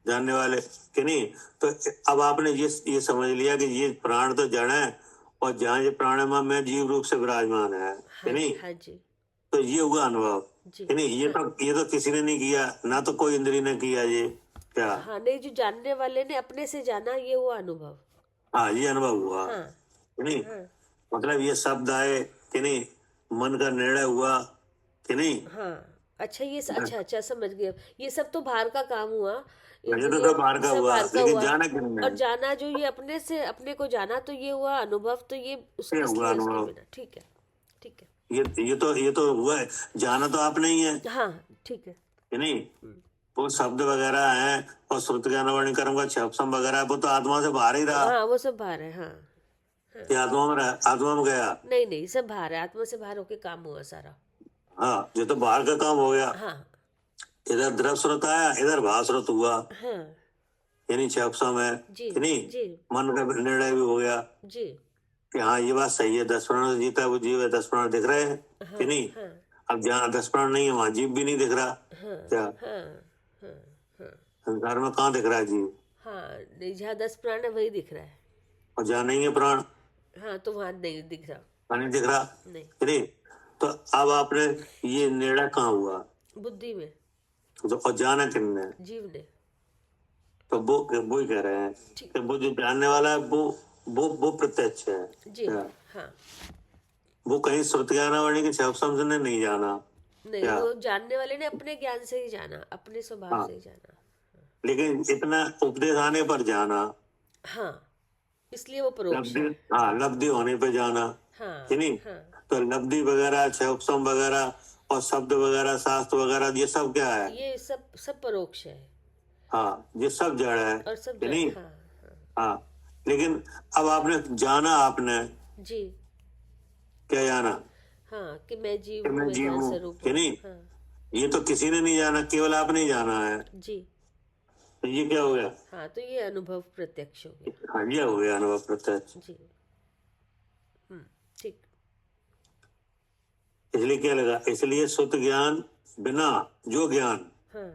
जानने वाले कि नहीं। तो अब आपने ये समझ लिया कि ये प्राण तो जड़ है और जहाँ ये प्राणायाम में जीव रूप से विराजमान है कि हाँ नहीं। हाँ जी तो ये हुआ अनुभव जी, कि नहीं। ये तो किसी ने नहीं किया, ना तो कोई इंद्री ने किया ये क्या। हाँ नहीं, जो जानने वाले ने अपने से जाना, ये हुआ अनुभव, हाँ, ये अनुभव हुआ हाँ कि नहीं। हाँ मतलब ये शब्द आए कि नहीं, मन का निर्णय हुआ कि नहीं। हाँ, अच्छा ये अच्छा समझ गए। ये सब तो बाहर का काम हुआ, ये तो सब बाहर का सब हुआ, बाहर का लेकिन हुआ। जाना किसने और है? जाना जो ये अपने से अपने को जाना, तो ये हुआ अनुभव, तो ये ये इसलिए हुआ उसके अनुभव। बिना, ठीक है ठीक है, ये तो हुआ है, जाना तो आप नहीं है हाँ ठीक है, कि नहीं। वो शब्द वगैरह है और श्रुत ज्ञानवाणी कर्म का छपसम वगैरह है, वो तो आत्मा से बाहर ही रहा हाँ वो सब बाहर है, हाँ कि आत्मा में गया। नहीं नहीं, सब बाहर है, आत्मा से बाहर होके काम हुआ सारा, हाँ, ये तो बाहर का काम हो गया। हाँ इधर द्रव स्रोत आया, इधर भाव स्रोत हुआ, हाँ यानी छपसम है जी कि नहीं। जी मन का निर्णय भी हो गया जी, कि हाँ ये बात सही है, 10 प्राण से जीता है वो जीव है, 10 प्राण दिख रहे हैं हाँ कि नहीं। हाँ अब जहाँ 10 प्राण नहीं है वहां जीव भी नहीं दिख रहा हाँ क्या, हाँ हाँ हाँ संसार में कहाँ दिख रहा है जीव, हाँ, नहीं जहाँ 10 प्राण है वही दिख रहा है, और जहाँ नहीं है प्राण हाँ तो वहां नहीं दिख रहा, वहाँ नहीं दिख रहा नहीं, कि नहीं। तो अब आपने ये निर्णय कहाँ हुआ, बुद्धि में, तो और जाना किसने, जीव ने, तो वो ही कह रहे हैं कि वो जो जानने वाला है वो प्रत्यक्ष है जी क्या? हाँ, वो कहीं श्रुत ज्ञानवाणी के छप समझ ने नहीं जाना, नहीं क्या? वो जानने वाले ने अपने ज्ञान से ही जाना, अपने स्वभाव हाँ। से ही जाना, लेकिन इतना उपदेश आने पर जाना, हाँ इसलिए वो परोक्ष है, लब्धि होने पे जाना हाँ कि नहीं। हाँ तो लब्धि वगैरह छपसम वगैरह और शब्द वगैरह शास्त्र वगैरह ये सब क्या है, ये सब परोक्ष है, हाँ ये सब जड़ है और सब कि नहीं। हाँ हाँ, लेकिन अब आपने जाना, आपने जी, क्या जाना हाँ कि मैं जीव कि हूँ, मैं मैं जीव ज्ञान हूँ स्वरूप कि हूँ, नहीं। हाँ ये तो किसी ने नहीं जाना, केवल आपने ही जाना है। जी, तो ये क्या हो गया, हाँ तो ये अनुभव प्रत्यक्ष हो गया, हाँ ये हो गया अनुभव प्रत्यक्ष। जी ठीक, इसलिए क्या लगा, इसलिए शुद्ध ज्ञान बिना जो ज्ञान हाँ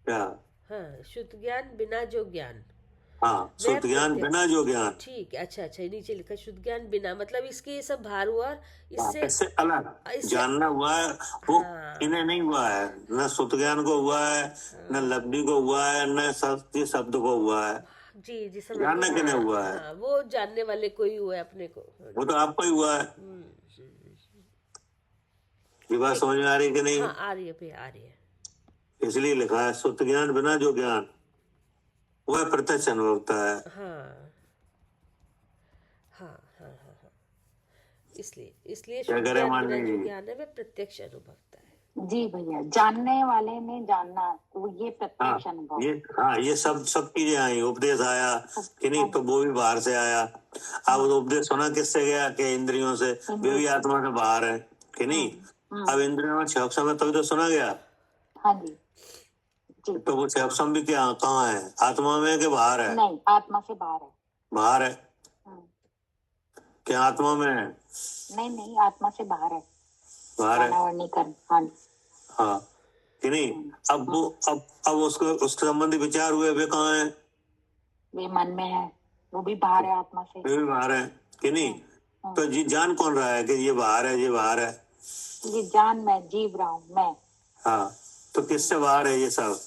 क्या, हाँ शुद्ध ज्ञान बिना जो ज्ञान, हाँ, शुद्ध ज्ञान बिना जो ज्ञान, ठीक है, अच्छा अच्छा, नीचे लिखा शुद्ध ज्ञान बिना, मतलब इसके ये सब भार हुआ और इससे इससे अलग इससे जानना हुआ है, वो हाँ इन्हें नहीं हुआ है, न शुद्ध ज्ञान को हुआ है, न लब्धि को हुआ है, न सत्य शब्द को हुआ है। जी जी, समझ जानना गई। किन्हें हाँ हुआ है? हाँ, वो जानने वाले को ही हुआ है, अपने को। वो तो आपको ही हुआ है। ये बात समझ में आ रही है कि नहीं? हाँ, आ रही है भैया, आ रही है। इसलिए लिखा है शुद्ध ज्ञान बिना जो ज्ञान, वह प्रत्यक्ष अनुभवता है। हाँ हाँ हाँ हाँ हाँ, इसलिए इसलिए क्या शुद्ध करें ज्ञान मानवी बिना जो जी? ज्ञान है वह प्रत्यक्ष अनुभवता है। जी भैया, जानने वाले ने जानना, वो ये हाँ, प्रत्यक्ष अनुभव। ये सब सब चीजें आई, उपदेश आया कि नहीं, तो वो भी बाहर से आया। अब वो उपदेश सुना किससे गया? कि इंद्रियों से, वे भी आत्मा से बाहर है कि नहीं। अब इंद्रियों में छह समय तभी तो सुना गया। हाँ जी जी। तो वो छह भी क्या कहाँ है? आत्मा में कि बाहर है? नहीं, आत्मा से बाहर है। बाहर है। हम्म, क्या आत्मा में है? नहीं नहीं, आत्मा से बाहर है। बाहर है। वानावरणी कर्म, हाँ जी। हाँ कि नहीं। अब वो अब उसके संबंधी विचार हुए, वे कहाँ है? वे मन में है, वो भी बाहर है आत्मा से। वे भी बाहर है कि नहीं। तो जी जान कौन रहा है कि ये बाहर है, ये बाहर है? ये जान मैं जीव रहा हूँ, मैं। हाँ, तो किससे बाहर है ये सब?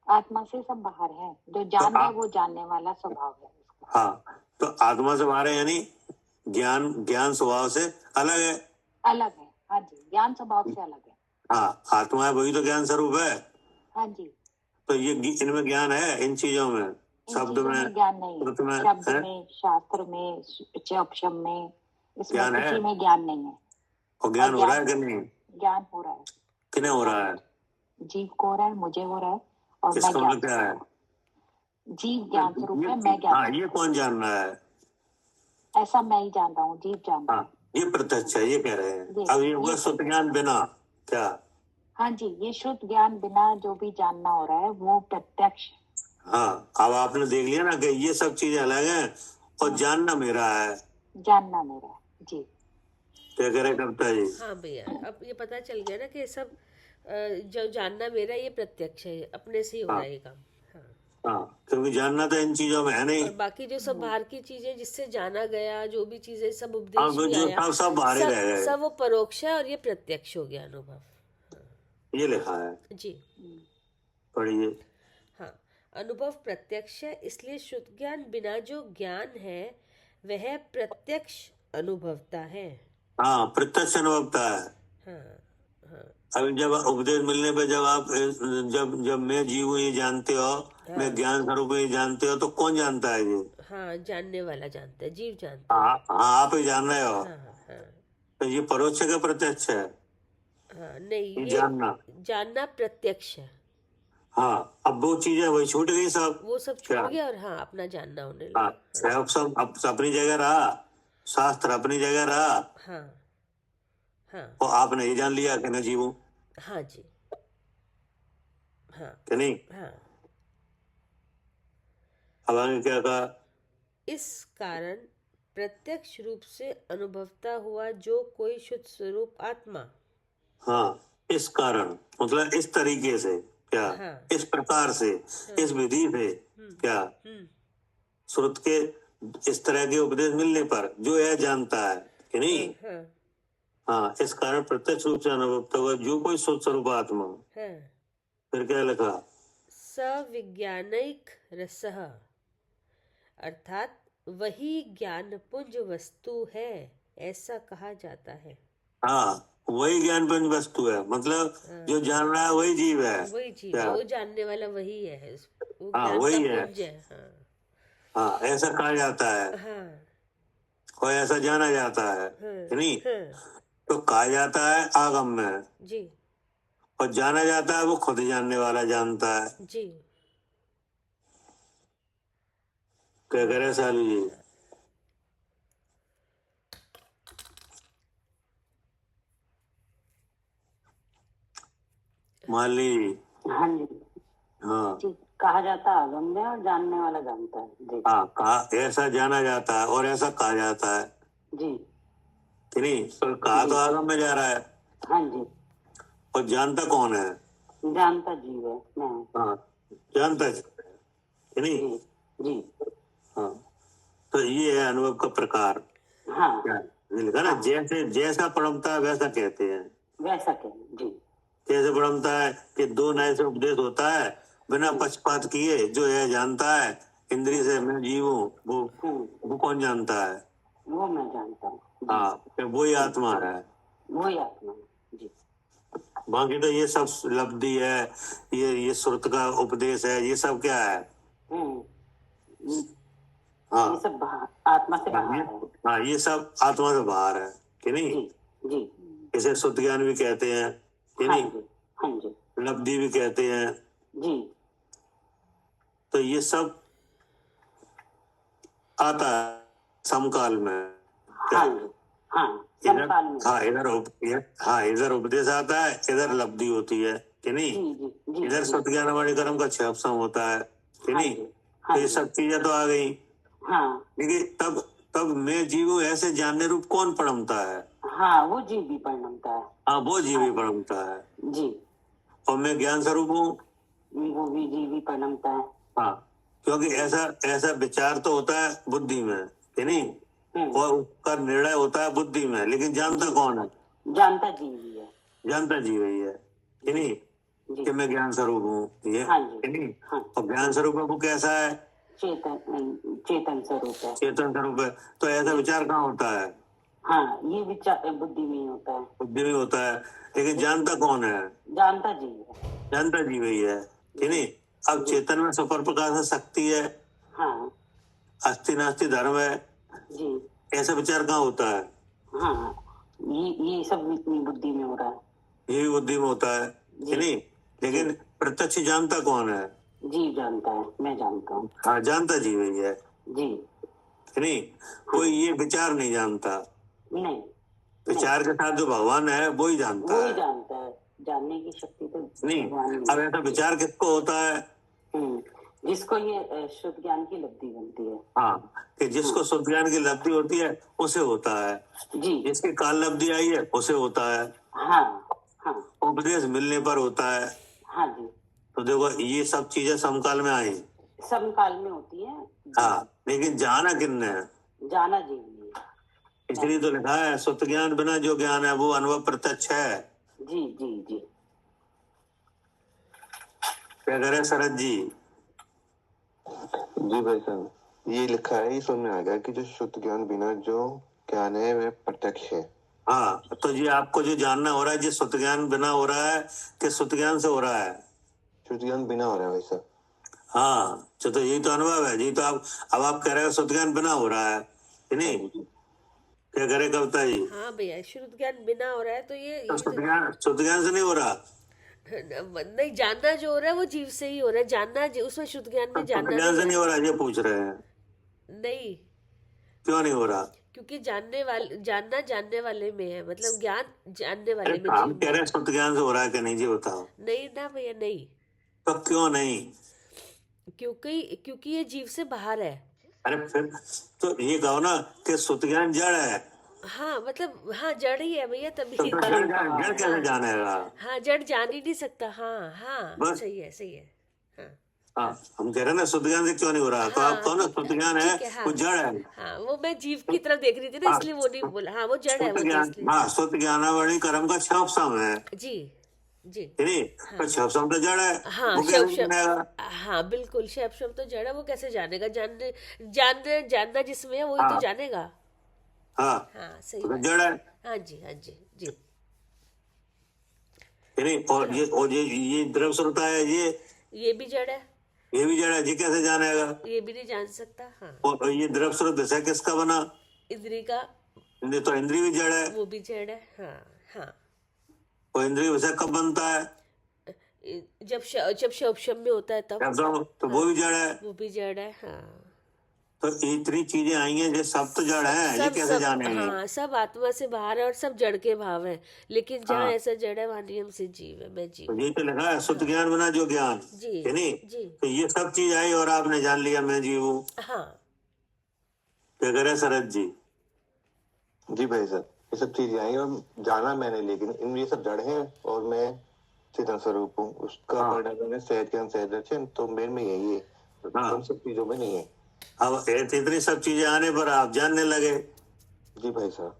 आत्मा से सब बाहर है। जो जान रहा है वो जानने वाला स्वभाव है उसका। हाँ, तो आत्मा से बाहर है, यानी ज्ञान स्वभाव से अलग है। अलग है, हाँ जी, ज्ञान स्वभाव से अलग है। हाँ, आत्मा है वही तो ज्ञान स्वरूप है। हाँ जी। तो ये इनमें ज्ञान है, इन चीजों में, इन शब्द चीजों में, ज्ञान नहीं श्रुति में है, शब्द है? में, शास्त्र में, उपशम में, इसमें ज्ञान है। किसी में ज्ञान नहीं है। और ज्ञान हो रहा है कि नहीं? ज्ञान हो रहा है। किन्हें हो रहा है? जीव को हो रहा है, मुझे हो रहा है, और मैं इसका ज्ञान मतलब क्या है? जीव ज्ञान स्वरूप है, मैं ज्ञान। हाँ, ये कौन जान रहा है? ऐसा मैं ही जान रहा हूँ, जीव जान रहा है। हाँ, ये प्रत्यक्ष है, ये कह रहे हैं। ये- अब ये हुआ ये शुद्ध ज्ञान बिना क्या? हाँ जी, ये शुद्ध ज्ञान बिना जो भी जानना हो रहा है वो प्रत्यक्ष। हाँ, अब आपने देख लिया ना कि ये सब चीजें अलग हैं और जानना मेरा है। जानना मेरा है जी। क्या कह रहे कविता जी? हाँ भैया, अब ये पता चल गया ना कि ये सब जो जानना मेरा, ये प्रत्यक्ष है, अपने से ही हो रहा है ये काम। हाँ, हाँ, क्योंकि जानना तो इन चीजों में है नहीं। और बाकी जो सब बाहर की चीजें जिससे जाना गया, जो भी चीजें, सब हाँ, उपदेश वो भी जो आया, सब बाहर ही रह गए। सब वो परोक्ष है और ये प्रत्यक्ष हो गया अनुभव। ये लिखा है, जी पढ़िए। हाँ, अनुभव प्रत्यक्ष है, इसलिए शुद्ध ज्ञान बिना जो ज्ञान है वह प्रत्यक्ष अनुभवता है। हाँ, प्रत्यक्ष अनुभवता है। हाँ हाँ अभी जब उपदेश मिलने पे जब आप जब मैं जीव हूँ ये जानते हो, मैं ज्ञान स्वरूप हूँ ये जानते हो, तो कौन जानता है ये? हाँ, जानने वाला जानता है, जीव जानता है। हाँ, आप ही जान रहे हो। हाँ हाँ तो ये परोक्ष है कि प्रत्यक्ष है? हाँ, नहीं, ये ये जानना प्रत्यक्ष है। हाँ, अब वो चीजें वही छूट गई सब। वो सब छूट गया और हाँ, अपना जानना होने हाँ, लगा। सब अपनी जगह रहा, शास्त्र अपनी जगह रहा, हाँ हाँ और आपने ये जान लिया कि मैं जीव हूँ हाँ जी, हाँ कि नहीं। हाँ। अब आगे क्या कहा? इस कारण प्रत्यक्ष रूप से अनुभवता हुआ जो कोई शुद्ध स्वरूप आत्मा। हाँ, इस कारण मतलब इस तरीके से, क्या हाँ। इस प्रकार से, इस विधि से, क्या श्रुत के इस तरह के उपदेश मिलने पर जो यह जानता है कि नहीं। हाँ हाँ, इस कारण प्रत्यक्ष रूप से अनुभवता हुआ जो कोई शुद्ध स्वरूप आत्मा। हाँ। फिर क्या लिखा? सविज्ञानिक रसः, अर्थात वही ज्ञान पुंज वस्तु है, ऐसा कहा जाता है। हाँ, वही ज्ञान पुंज वस्तु है, मतलब जो जान रहा है वही जीव है। वही जीव है, वो जानने वाला वही है, वो हाँ, ज्ञान वही का है। पुंज है। हाँ हाँ, ऐसा कहा जाता है हाँ और ऐसा जाना जाता है कि नहीं। हाँ तो कहा जाता है आगम में, जी और जाना जाता है वो खुद जानने वाला जानता है। जी। क्या करे सालू जी? मान ली। हाँ जी हाँ जी, कहा जाता है अगम्य और जानने वाला जानता है जी। हाँ, कहा ऐसा जाना जाता है और ऐसा कहा जाता है जी कि नहीं। तो कहा तो आगम में जा रहा है, हाँ जी, और जानता कौन है? जानता जीव है, मैं। हाँ, जानता है कि नहीं। जी जी। हाँ, तो ये है अनुभव का प्रकार। हाँ, क्या ये लिखा ना, जैसे जैसा परमता है वैसा कहते हैं। वैसा कहें। जी। कैसे परमता है कि दो नए से उपदेश होता है, बिना पक्षपात किए, जो यह जानता है इंद्रिय से मैं जीव हूँ, वो कौन जानता है? वो मैं जानता हूँ। हाँ, तो वही आत्मा है। वही आत्मा है। जी। बाकी तो ये सब लब्धि है, ये श्रुत का उपदेश है, ये सब क्या है? ये हाँ, सब आत्मा से बाहर है। हाँ, ये सब आत्मा से बाहर है कि नहीं? जी। जी। इसे शुद्ध ज्ञान भी कहते हैं कि हाँ नहीं? जी। हाँ जी। लब्धि भी कहते हैं। जी। तो ये सब आता है समकाल में। हाँ जी। हाँ, इधर समकाल में। इधर उपदेश आता है, इधर लब्धि होती है कि नहीं? जी। जी। जी। इधर जी। सत्ज्ञानवाणी कर्म का क्षेपसम होता है कि हाँ नहीं? जी। तो हाँ ये जी। सब चीजें तो आ गई, हाँ। लेकिन तब तब मैं जीव ऐसे जानने रूप कौन परमता है? हाँ, वो जीव भी परिणमता है। हाँ, वो जीव ही परमता है। जी। और मैं ज्ञान स्वरूप हूँ, वो भी जीव भी परिणमता है। हाँ, क्योंकि ऐसा ऐसा विचार तो होता है बुद्धि में कि नहीं? और उसका निर्णय होता है बुद्धि में, लेकिन जानता कौन है? जानता जीव ही है। जानता जीव ही है कि नहीं? जी। कि मैं ज्ञान स्वरूप हूँ, ये हाँ जी। कि नहीं? हाँ। और ज्ञान स्वरूप है वो कैसा है? चेतन स्वरूप है। चेतन स्वरूप है। तो ऐसा विचार कहाँ होता है? हाँ, ये विचार बुद्धि में ही होता है। बुद्धि में होता है, लेकिन जानता कौन है? जानता जीव है। जानता जीव ही है कि नहीं? अब चेतन में सुपर प्रकाश शक्ति है, हाँ अस्थि नास्ति धर्म है, जी। ऐसा विचार कहाँ होता है? हाँ, ये सब इतनी बुद्धि में हो रहा है। ये भी बुद्धि में होता है कि नहीं? लेकिन प्रत्यक्ष जानता कौन है? जीव जानता है, मैं जानता हूँ। हाँ, जानता जीव ही है जी। कि नहीं? कोई ये विचार नहीं जानता। नहीं, विचार के साथ जो भगवान है वो ही जानता वही है। जानता है। जानने की शक्ति तो नहीं, भगवान में अब ऐसा विचार किसको होता है? जिसको ये शुद्ध ज्ञान की लब्धि बनती है। हाँ, कि जिसको शुद्ध ज्ञान की लब्धि होती है उसे होता है। जी। जिसकी काल लब्धि आई है उसे होता है। हाँ। हाँ। उपदेश मिलने पर होता है। हाँ जी। तो देखो ये सब चीजें समकाल में आई, समकाल में होती है। हाँ, लेकिन जाना किसने है? जाना जीव ने। इसलिए तो लिखा है शुद्ध ज्ञान बिना जो ज्ञान है वो अनुभव प्रत्यक्ष है। जी। जी। जी। क्या करे शरद जी? जी भाई साहब, ये लिखा है, ये समझ में आ गया कि जो शुद्ध ज्ञान बिना जो ज्ञान है वह प्रत्यक्ष है। हाँ, तो ये आपको जो जानना हो रहा है, ये शुद्ध ज्ञान बिना हो रहा है कि शुद्ध ज्ञान से हो रहा है? शुद्ध ज्ञान बिना हो रहा है भाई साहब। हाँ, तो यही तो अनुभव है जी। तो अब आप कह रहे हो शुद्ध ज्ञान बिना हो रहा है कि नहीं? क्या करे कविता जी? हाँ भैया, शुद्ध ज्ञान बिना हो रहा है तो तो शुद्ध ज्ञान से नहीं हो रहा। नहीं, जानना जो हो रहा है वो जीव से ही हो रहा है। जानना उसमें शुद्ध ज्ञान में शुद्ध जानना ज्ञान से नहीं नहीं हो रहा, ये पूछ रहे हैं। नहीं, क्यों नहीं हो रहा? क्योंकि जानना जानने वाले में है, मतलब ज्ञान जानने वाले में, हम जीव कह रहे हैं शुद्ध ज्ञान से हो रहा है कि नहीं, जी बताओ। नहीं ना भैया, नहीं। तो क्यों नहीं? क्योंकि ये जीव से बाहर है। अरे फिर तो ये कहो ना कि शुद्ध ज्ञान जड़ है। हाँ, मतलब हाँ, जड़ ही है भैया, तभी तो जड़ कैसे जानेगा? हाँ, जड़ जान ही नहीं सकता। हाँ हाँ, बस। सही है, सही है। हाँ हाँ, हम कह रहे हैं ना शुद्ध ज्ञान से क्यों नहीं हो रहा। तो आप कहो ना शुद्ध ज्ञान है, ठीक है। वो जड़ है। हाँ, वो मैं जीव की तरफ देख रही थी ना, इसलिए वो नहीं बोला। हाँ, वो जड़ है, वो शुद्ध तो ज्ञान, इसलिए। हाँ, शुद्ध ज्ञानावली कर्म का क्षपसम है जी जी। नहीं? तो क्षपसम तो जड़ है, हाँ, वो कैसे जानेगा? हाँ बिल्कुल, शब्द तो जड़ है, वो कैसे जानेगा? जानना जिसमें है वही तो जानेगा। हाँ, हाँ, सही तो बात। जड़ है हाँ जी, हाँ जी, जी। नहीं? और ये द्रव श्रोता है, ये भी जड़ है, ये भी जड़ है, ये कैसे जानेगा? ये भी नहीं जान सकता। हाँ, और ये द्रव स्रोत दशा किसका बना? इंद्री का, तो इंद्रिय भी जड़ है। वो भी जड़ है। हाँ हाँ। और इंद्रिय विषय कब बनता है? जब शब्द में होता है तब। तो वो भी जड़ है। वो भी जड़ है। हाँ, तो इतनी चीजें आई हैं, जो सब तो जड़ है, ये कैसे जानेंगे? हाँ, सब आत्मा से बाहर है और सब जड़ के भाव है, लेकिन जहाँ ऐसा जड़ है वहाँ नियम से जीव है, मैं जीव। तो ये तो लिखा है शुद्ध ज्ञान बना जो ज्ञान, जी है नहीं? जी। तो ये सब चीज आई और आपने जान लिया मैं जीव हूँ। हाँ, क्या करे शरद जी? जी भाई साहब, ये सब चीजें आई और जाना मैंने, लेकिन इनमें ये सब जड़ है और मैं चेतन स्वरूप हूँ। उसका परिणाम है सहज ज्ञान सहज दर्शन। तो मेरे में यही है, हाँ। उन सब चीजों में नहीं है। अब इतनी सब चीजें आने पर आप जानने लगे, जी भाई साहब।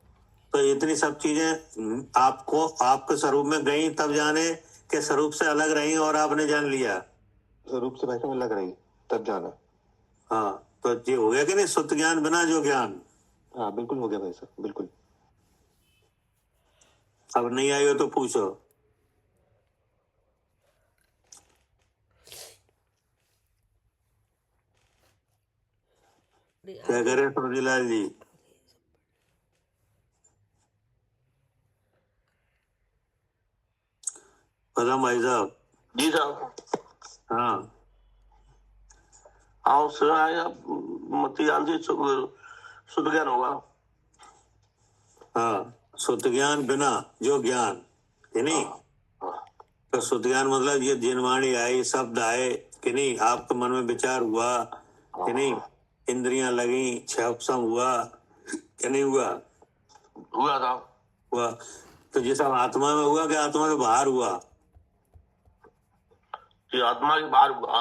तो इतनी सब चीजें आपको आपके स्वरूप में गई तब जाने के स्वरूप से अलग रही और आपने जान लिया। स्वरूप से भाई साहब लग रही तब जाना। हाँ, तो ये हो गया कि नहीं, शुद्ध ज्ञान बिना जो ज्ञान। हाँ बिल्कुल हो गया भाई साहब, बिल्कुल। अब नहीं आई हो तो पूछो। नहीं, क्या आगे करें सूरजलाल जी? पदम भाई साहब। जी साहब। हाँ, हाँ उससे आएगा मती ज्ञान से शुद्ध ज्ञान होगा। हाँ, शुद्ध ज्ञान बिना जो ज्ञान, है नहीं? तो शुद्ध ज्ञान मतलब ये जिनवाणी आई, शब्द आए कि नहीं, आपके मन में विचार हुआ कि नहीं, इंद्रियां लगी, छह उपशम हुआ कि नहीं हुआ? हुआ था। हुआ। तो ये सब आत्मा में हुआ कि आत्मा से बाहर हुआ? कि आत्मा के बाहर हुआ।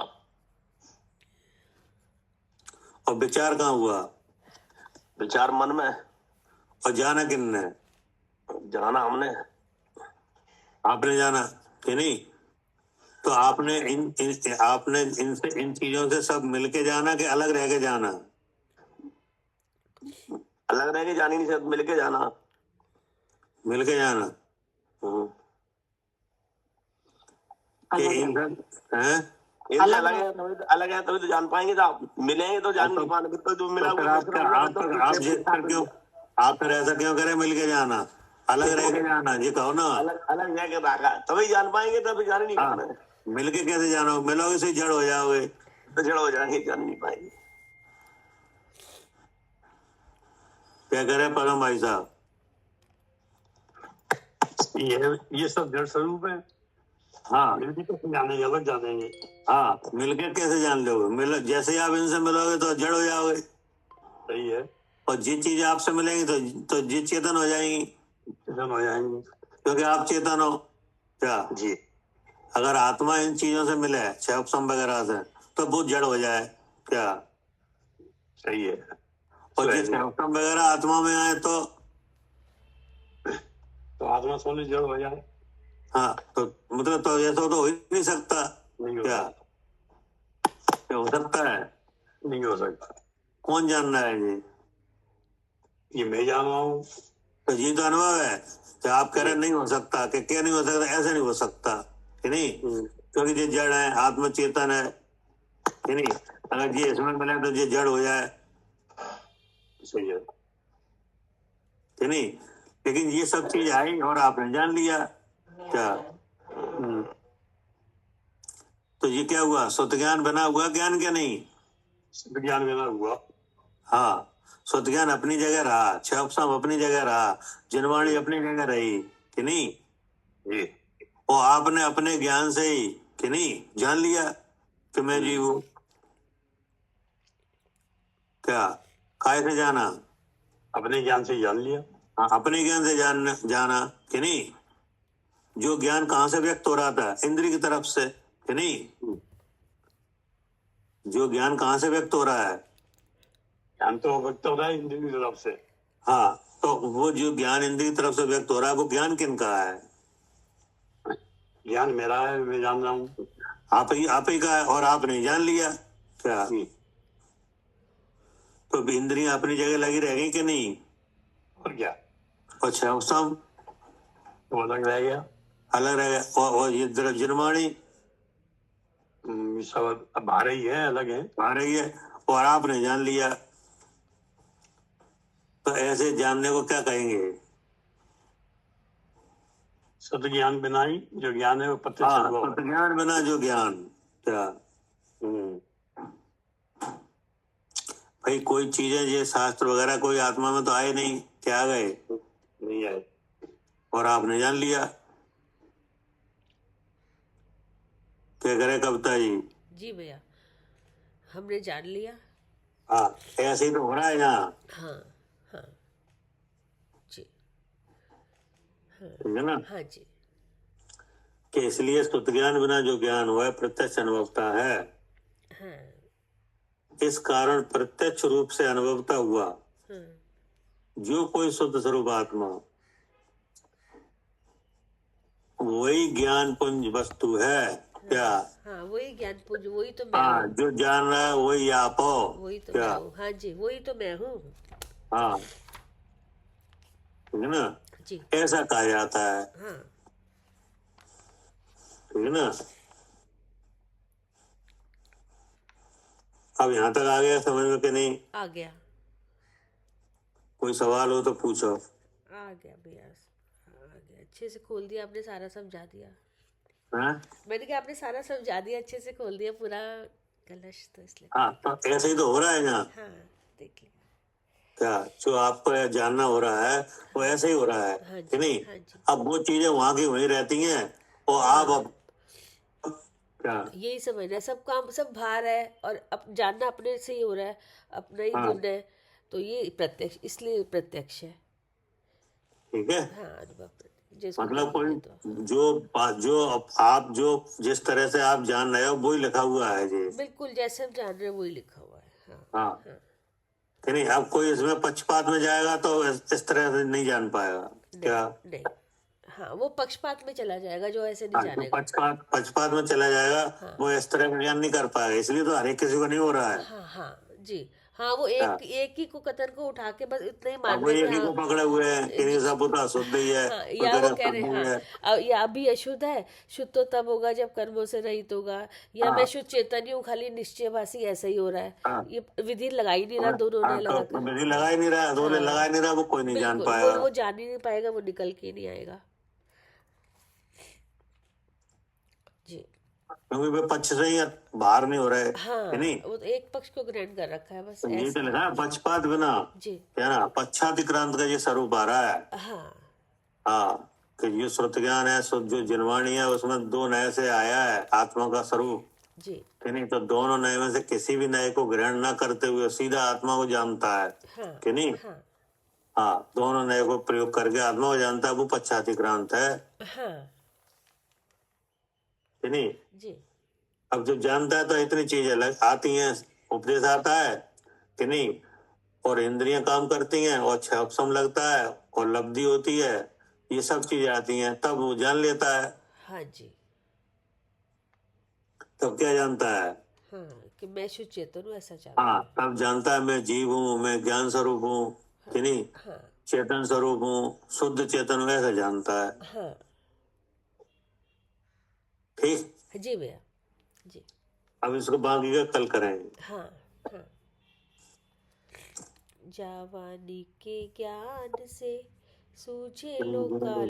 और विचार कहाँ हुआ? विचार मन में। और जाना किसने? जाना हमने। आपने जाना कि नहीं? तो आपने आपने इन चीजों से सब मिलके जाना कि अलग रह के जाना? अलग रह के जानी नहीं सकते, मिल के जाना। मिलके जाना कि इन हैं? इनसे अलग है तभी तो जान पाएंगे साहब। मिलेंगे तो जान नहीं पाएंगे। तो जो मिला तो फिर हुआ आप फिर ऐसा क्यों करें मिलके जाना, अलग रह के जाना? ये कहो ना, अलग अलग रह के रखा तभी जान पाएंगे, तभी जान नहीं हाँ, पाएंगे। मिलके कैसे जानो? मिलोगे से जड़ हो जाओगे। तो जड़ हो जाएंगे, जान नहीं पाएंगे। क्या करें परम भाई साहब? ये सब जड़ स्वरूप है। हाँ, मिलके कैसे जानेंगे, अलग जानेंगे। हाँ, मिलके कैसे जान लोगे? जैसे आप इनसे मिलोगे तो जड़ हो जाओगे, सही है, और जिस चीज आपसे मिलेंगी तो जिस चेतन हो जाएंगी, चेतन हो जाएंगे। क्योंकि आप चेतन हो। क्या जी। अगर आत्मा इन चीजों से मिले, छह उपशम वगैरह से, तो वो जड़ हो जाए क्या? सही है। और जिस छह उपशम वगैरह आत्मा में आए तो आत्मा सोने जड़ हो जाए। हाँ, तो मतलब तो ऐसा तो हो ही नहीं सकता। नहीं हो क्या क्या हो सकता है? नहीं हो सकता। कौन जान रहा है जी? ये मैं जान रहा हूँ। तो ये तो अनुभव है कि आप कह रहे नहीं हो सकता, कि क्या नहीं हो सकता? ऐसे नहीं हो सकता कि नहीं, क्योंकि ये जड़ है, आत्म चेतन है कि नहीं? अगर ये इसमें मिले तो ये जड़ हो जाए, सही है कि नहीं? लेकिन ये सब चीज आई और आपने जान लिया क्या? तो ये क्या हुआ? शुद्ध ज्ञान बना हुआ ज्ञान क्या नहीं? विज्ञान में ना हुआ। हाँ, शुद्ध ज्ञान अपनी जगह रहा, छह उपशम अपनी जगह रहा, जिनवाणी अपनी जगह रही कि नहीं? जी। और आपने अपने ज्ञान से ही कि नहीं जान लिया कि मैं जीव हूं। क्या काय से जाना? अपने ज्ञान से जान लिया। हाँ, अपने ज्ञान से जाना कि नहीं? जो ज्ञान कहाँ से व्यक्त हो रहा था? इंद्रिय की तरफ से कि नहीं? जो ज्ञान कहाँ से व्यक्त हो रहा है? ज्ञान तो व्यक्त हो रहा है इंद्रिय की तरफ से। हाँ, तो वो जो ज्ञान इंद्रिय की तरफ से व्यक्त हो रहा है, वो ज्ञान किन का है? ज्ञान मेरा है, मैं जान रहा हूँ। आप ही का है और आपने जान लिया क्या? तो इंद्रियां अपनी जगह लगी रह गई कि नहीं? और क्या? और छह उपशम तो अलग रह गया। अलग रह गया, और ये द्रव्य जिनवाणी सब अब बाहर ही है, अलग है। आ रही है और आपने जान लिया। तो ऐसे जानने को क्या कहेंगे? सत ज्ञान बिना ही जो ज्ञान है वो प्रत्यक्ष हाँ, अनुभव है। तो ज्ञान बिना जो ज्ञान। क्या भाई, कोई चीजें ये शास्त्र वगैरह कोई आत्मा में तो आए नहीं, क्या आ गए? नहीं है। और आपने जान लिया। क्या करे कविता जी? जी भैया, हमने जान लिया। हाँ, ऐसे ही तो हो रहा है यहाँ, हाँ हाँ जी, ठीक है ना? हाँ जी, कि इसलिए स्तुत ज्ञान बिना जो ज्ञान हुआ है प्रत्यक्ष अनुभवता है। हाँ इस कारण प्रत्यक्ष रूप से अनुभवता हुआ हाँ जो कोई शुद्ध स्वरूप आत्मा वही ज्ञान पुंज वस्तु है। क्या? हाँ वही ज्ञान पुंज, वही तो मैं हाँ, हूँ, जो जान रहा है वही आप हो। वही तो क्या? मैं हूँ। हाँ जी, वही तो मैं हूँ। हाँ, ठीक है ना, जी ऐसा कहा जाता है। हाँ ठीक है ना। अब यहाँ तक आ गया समझ में कि नहीं? आ गया, कोई सवाल हो तो पूछो। आ गया भैया, आ गया। अच्छे से खोल दिया आपने, सारा समझा दिया। हाँ मैंने कहा आपने सारा समझा दिया, अच्छे से खोल दिया पूरा कलश, तो इसलिए। हाँ, तो ऐसे ही तो हो रहा है यहाँ। हाँ देख लिया। क्या जो आपको जानना हो रहा है वो ऐसे ही हो रहा है हाँ कि जी नहीं? हाँ जी, अब वो चीजें वहां की वहीं रहती हैं और आप अब क्या? यही समझना है, सब काम सब बाहर है और अब जानना अपने से ही हो रहा है, अपना ही हाँ। गुण है, तो ये प्रत्यक्ष, इसलिए प्रत्यक्ष है। ठीक है, हाँ अनुभव जिसको मतलब कहेंगे कोई तो। जो आप जो जिस तरह से आप जान रहे हो वही लिखा हुआ है जी। बिल्कुल जैसे हम जान रहे हैं वही लिखा हुआ है। हाँ हाँ, हाँ कि नहीं? अब कोई इसमें पक्षपात में जाएगा तो इस तरह से नहीं जान पाएगा। क्या? नहीं, हाँ वो पक्षपात में चला जाएगा जो ऐसे नहीं हाँ, तो जानेगा। पक्षपात में चला जाएगा। हाँ। वो इस तरह का ज्ञान नहीं कर पाएगा, इसलिए तो हर एक किसी को नहीं हो रहा है। हाँ हाँ जी, हाँ वो हाँ। एक ही को कथन को उठा के बस इतना ही अब मान वो लेंगे। एक ही को हाँ पकड़े हुए हैं कि ये सब होता शुद्ध ही है, हाँ, कोई या कह वो रहा कह रहे शुद्ध ही हाँ है। या अभी अशुद्ध है, शुद्ध तो तब होगा जब कर्मों से रहित होगा, या हाँ। मैं शुद्ध चेतन हूँ खाली निश्चयवासी, ऐसा ही हो रहा है। हाँ। ये विधि लगा ही नहीं रहा दोनों ने हाँ, लगा तो कर। विधि लगा ही नहीं रहा, दोनों हाँ। लगा ही नहीं रहा, वो कोई नहीं जान बिल्कुल पाएगा। वो जान ही नहीं पाएगा, वो निकल के नहीं आएगा। जी क्योंकि वे पक्ष से ही बाहर नहीं हो रहे। हाँ, कि नहीं? वो तो एक पक्ष को ग्रहण कर रखा है बस तो ये ऐसे। तो लिखा है पक्षपात बिना, जी क्या ना, पक्षातिक्रांत का ये स्वरूप आ रहा है। हाँ हाँ, कि ये श्रुत ज्ञान है, जो जिनवाणी है उसमें दो नए से आया है आत्मा का स्वरूप। जी कि नहीं? तो दोनों नए में से किसी भी नए को ग्रहण न करते हुए सीधा आत्मा को जानता है। हाँ कि नहीं? हाँ हाँ, दोनों नए को प्रयोग करके आत्मा को जानता है, वो पक्षातिक्रांत है। हाँ कि नहीं? जी अब जब जानता है तो इतनी चीजें अलग आती हैं, उपदेश आता है। कि नहीं? और इंद्रियां काम करती हैं और क्षम लगता है और लब्धि होती है, ये सब चीजें आती हैं, तब वो जान लेता है। हाँ जी तब क्या जानता है? हाँ कि मैं शुद्ध चेतन हूँ, ऐसा जानता हाँ, हूँ। तब जानता है मैं जीव हूँ, मैं ज्ञान स्वरूप हूँ। कि नहीं? हाँ चेतन स्वरूप हूँ, शुद्ध चेतन हूँ, ऐसा जानता है। हाँ ठीक, जी भैया जी। अब इसको बाकी का कल करेंगे। हाँ हाँ जावानी के ज्ञान से सूझे लोका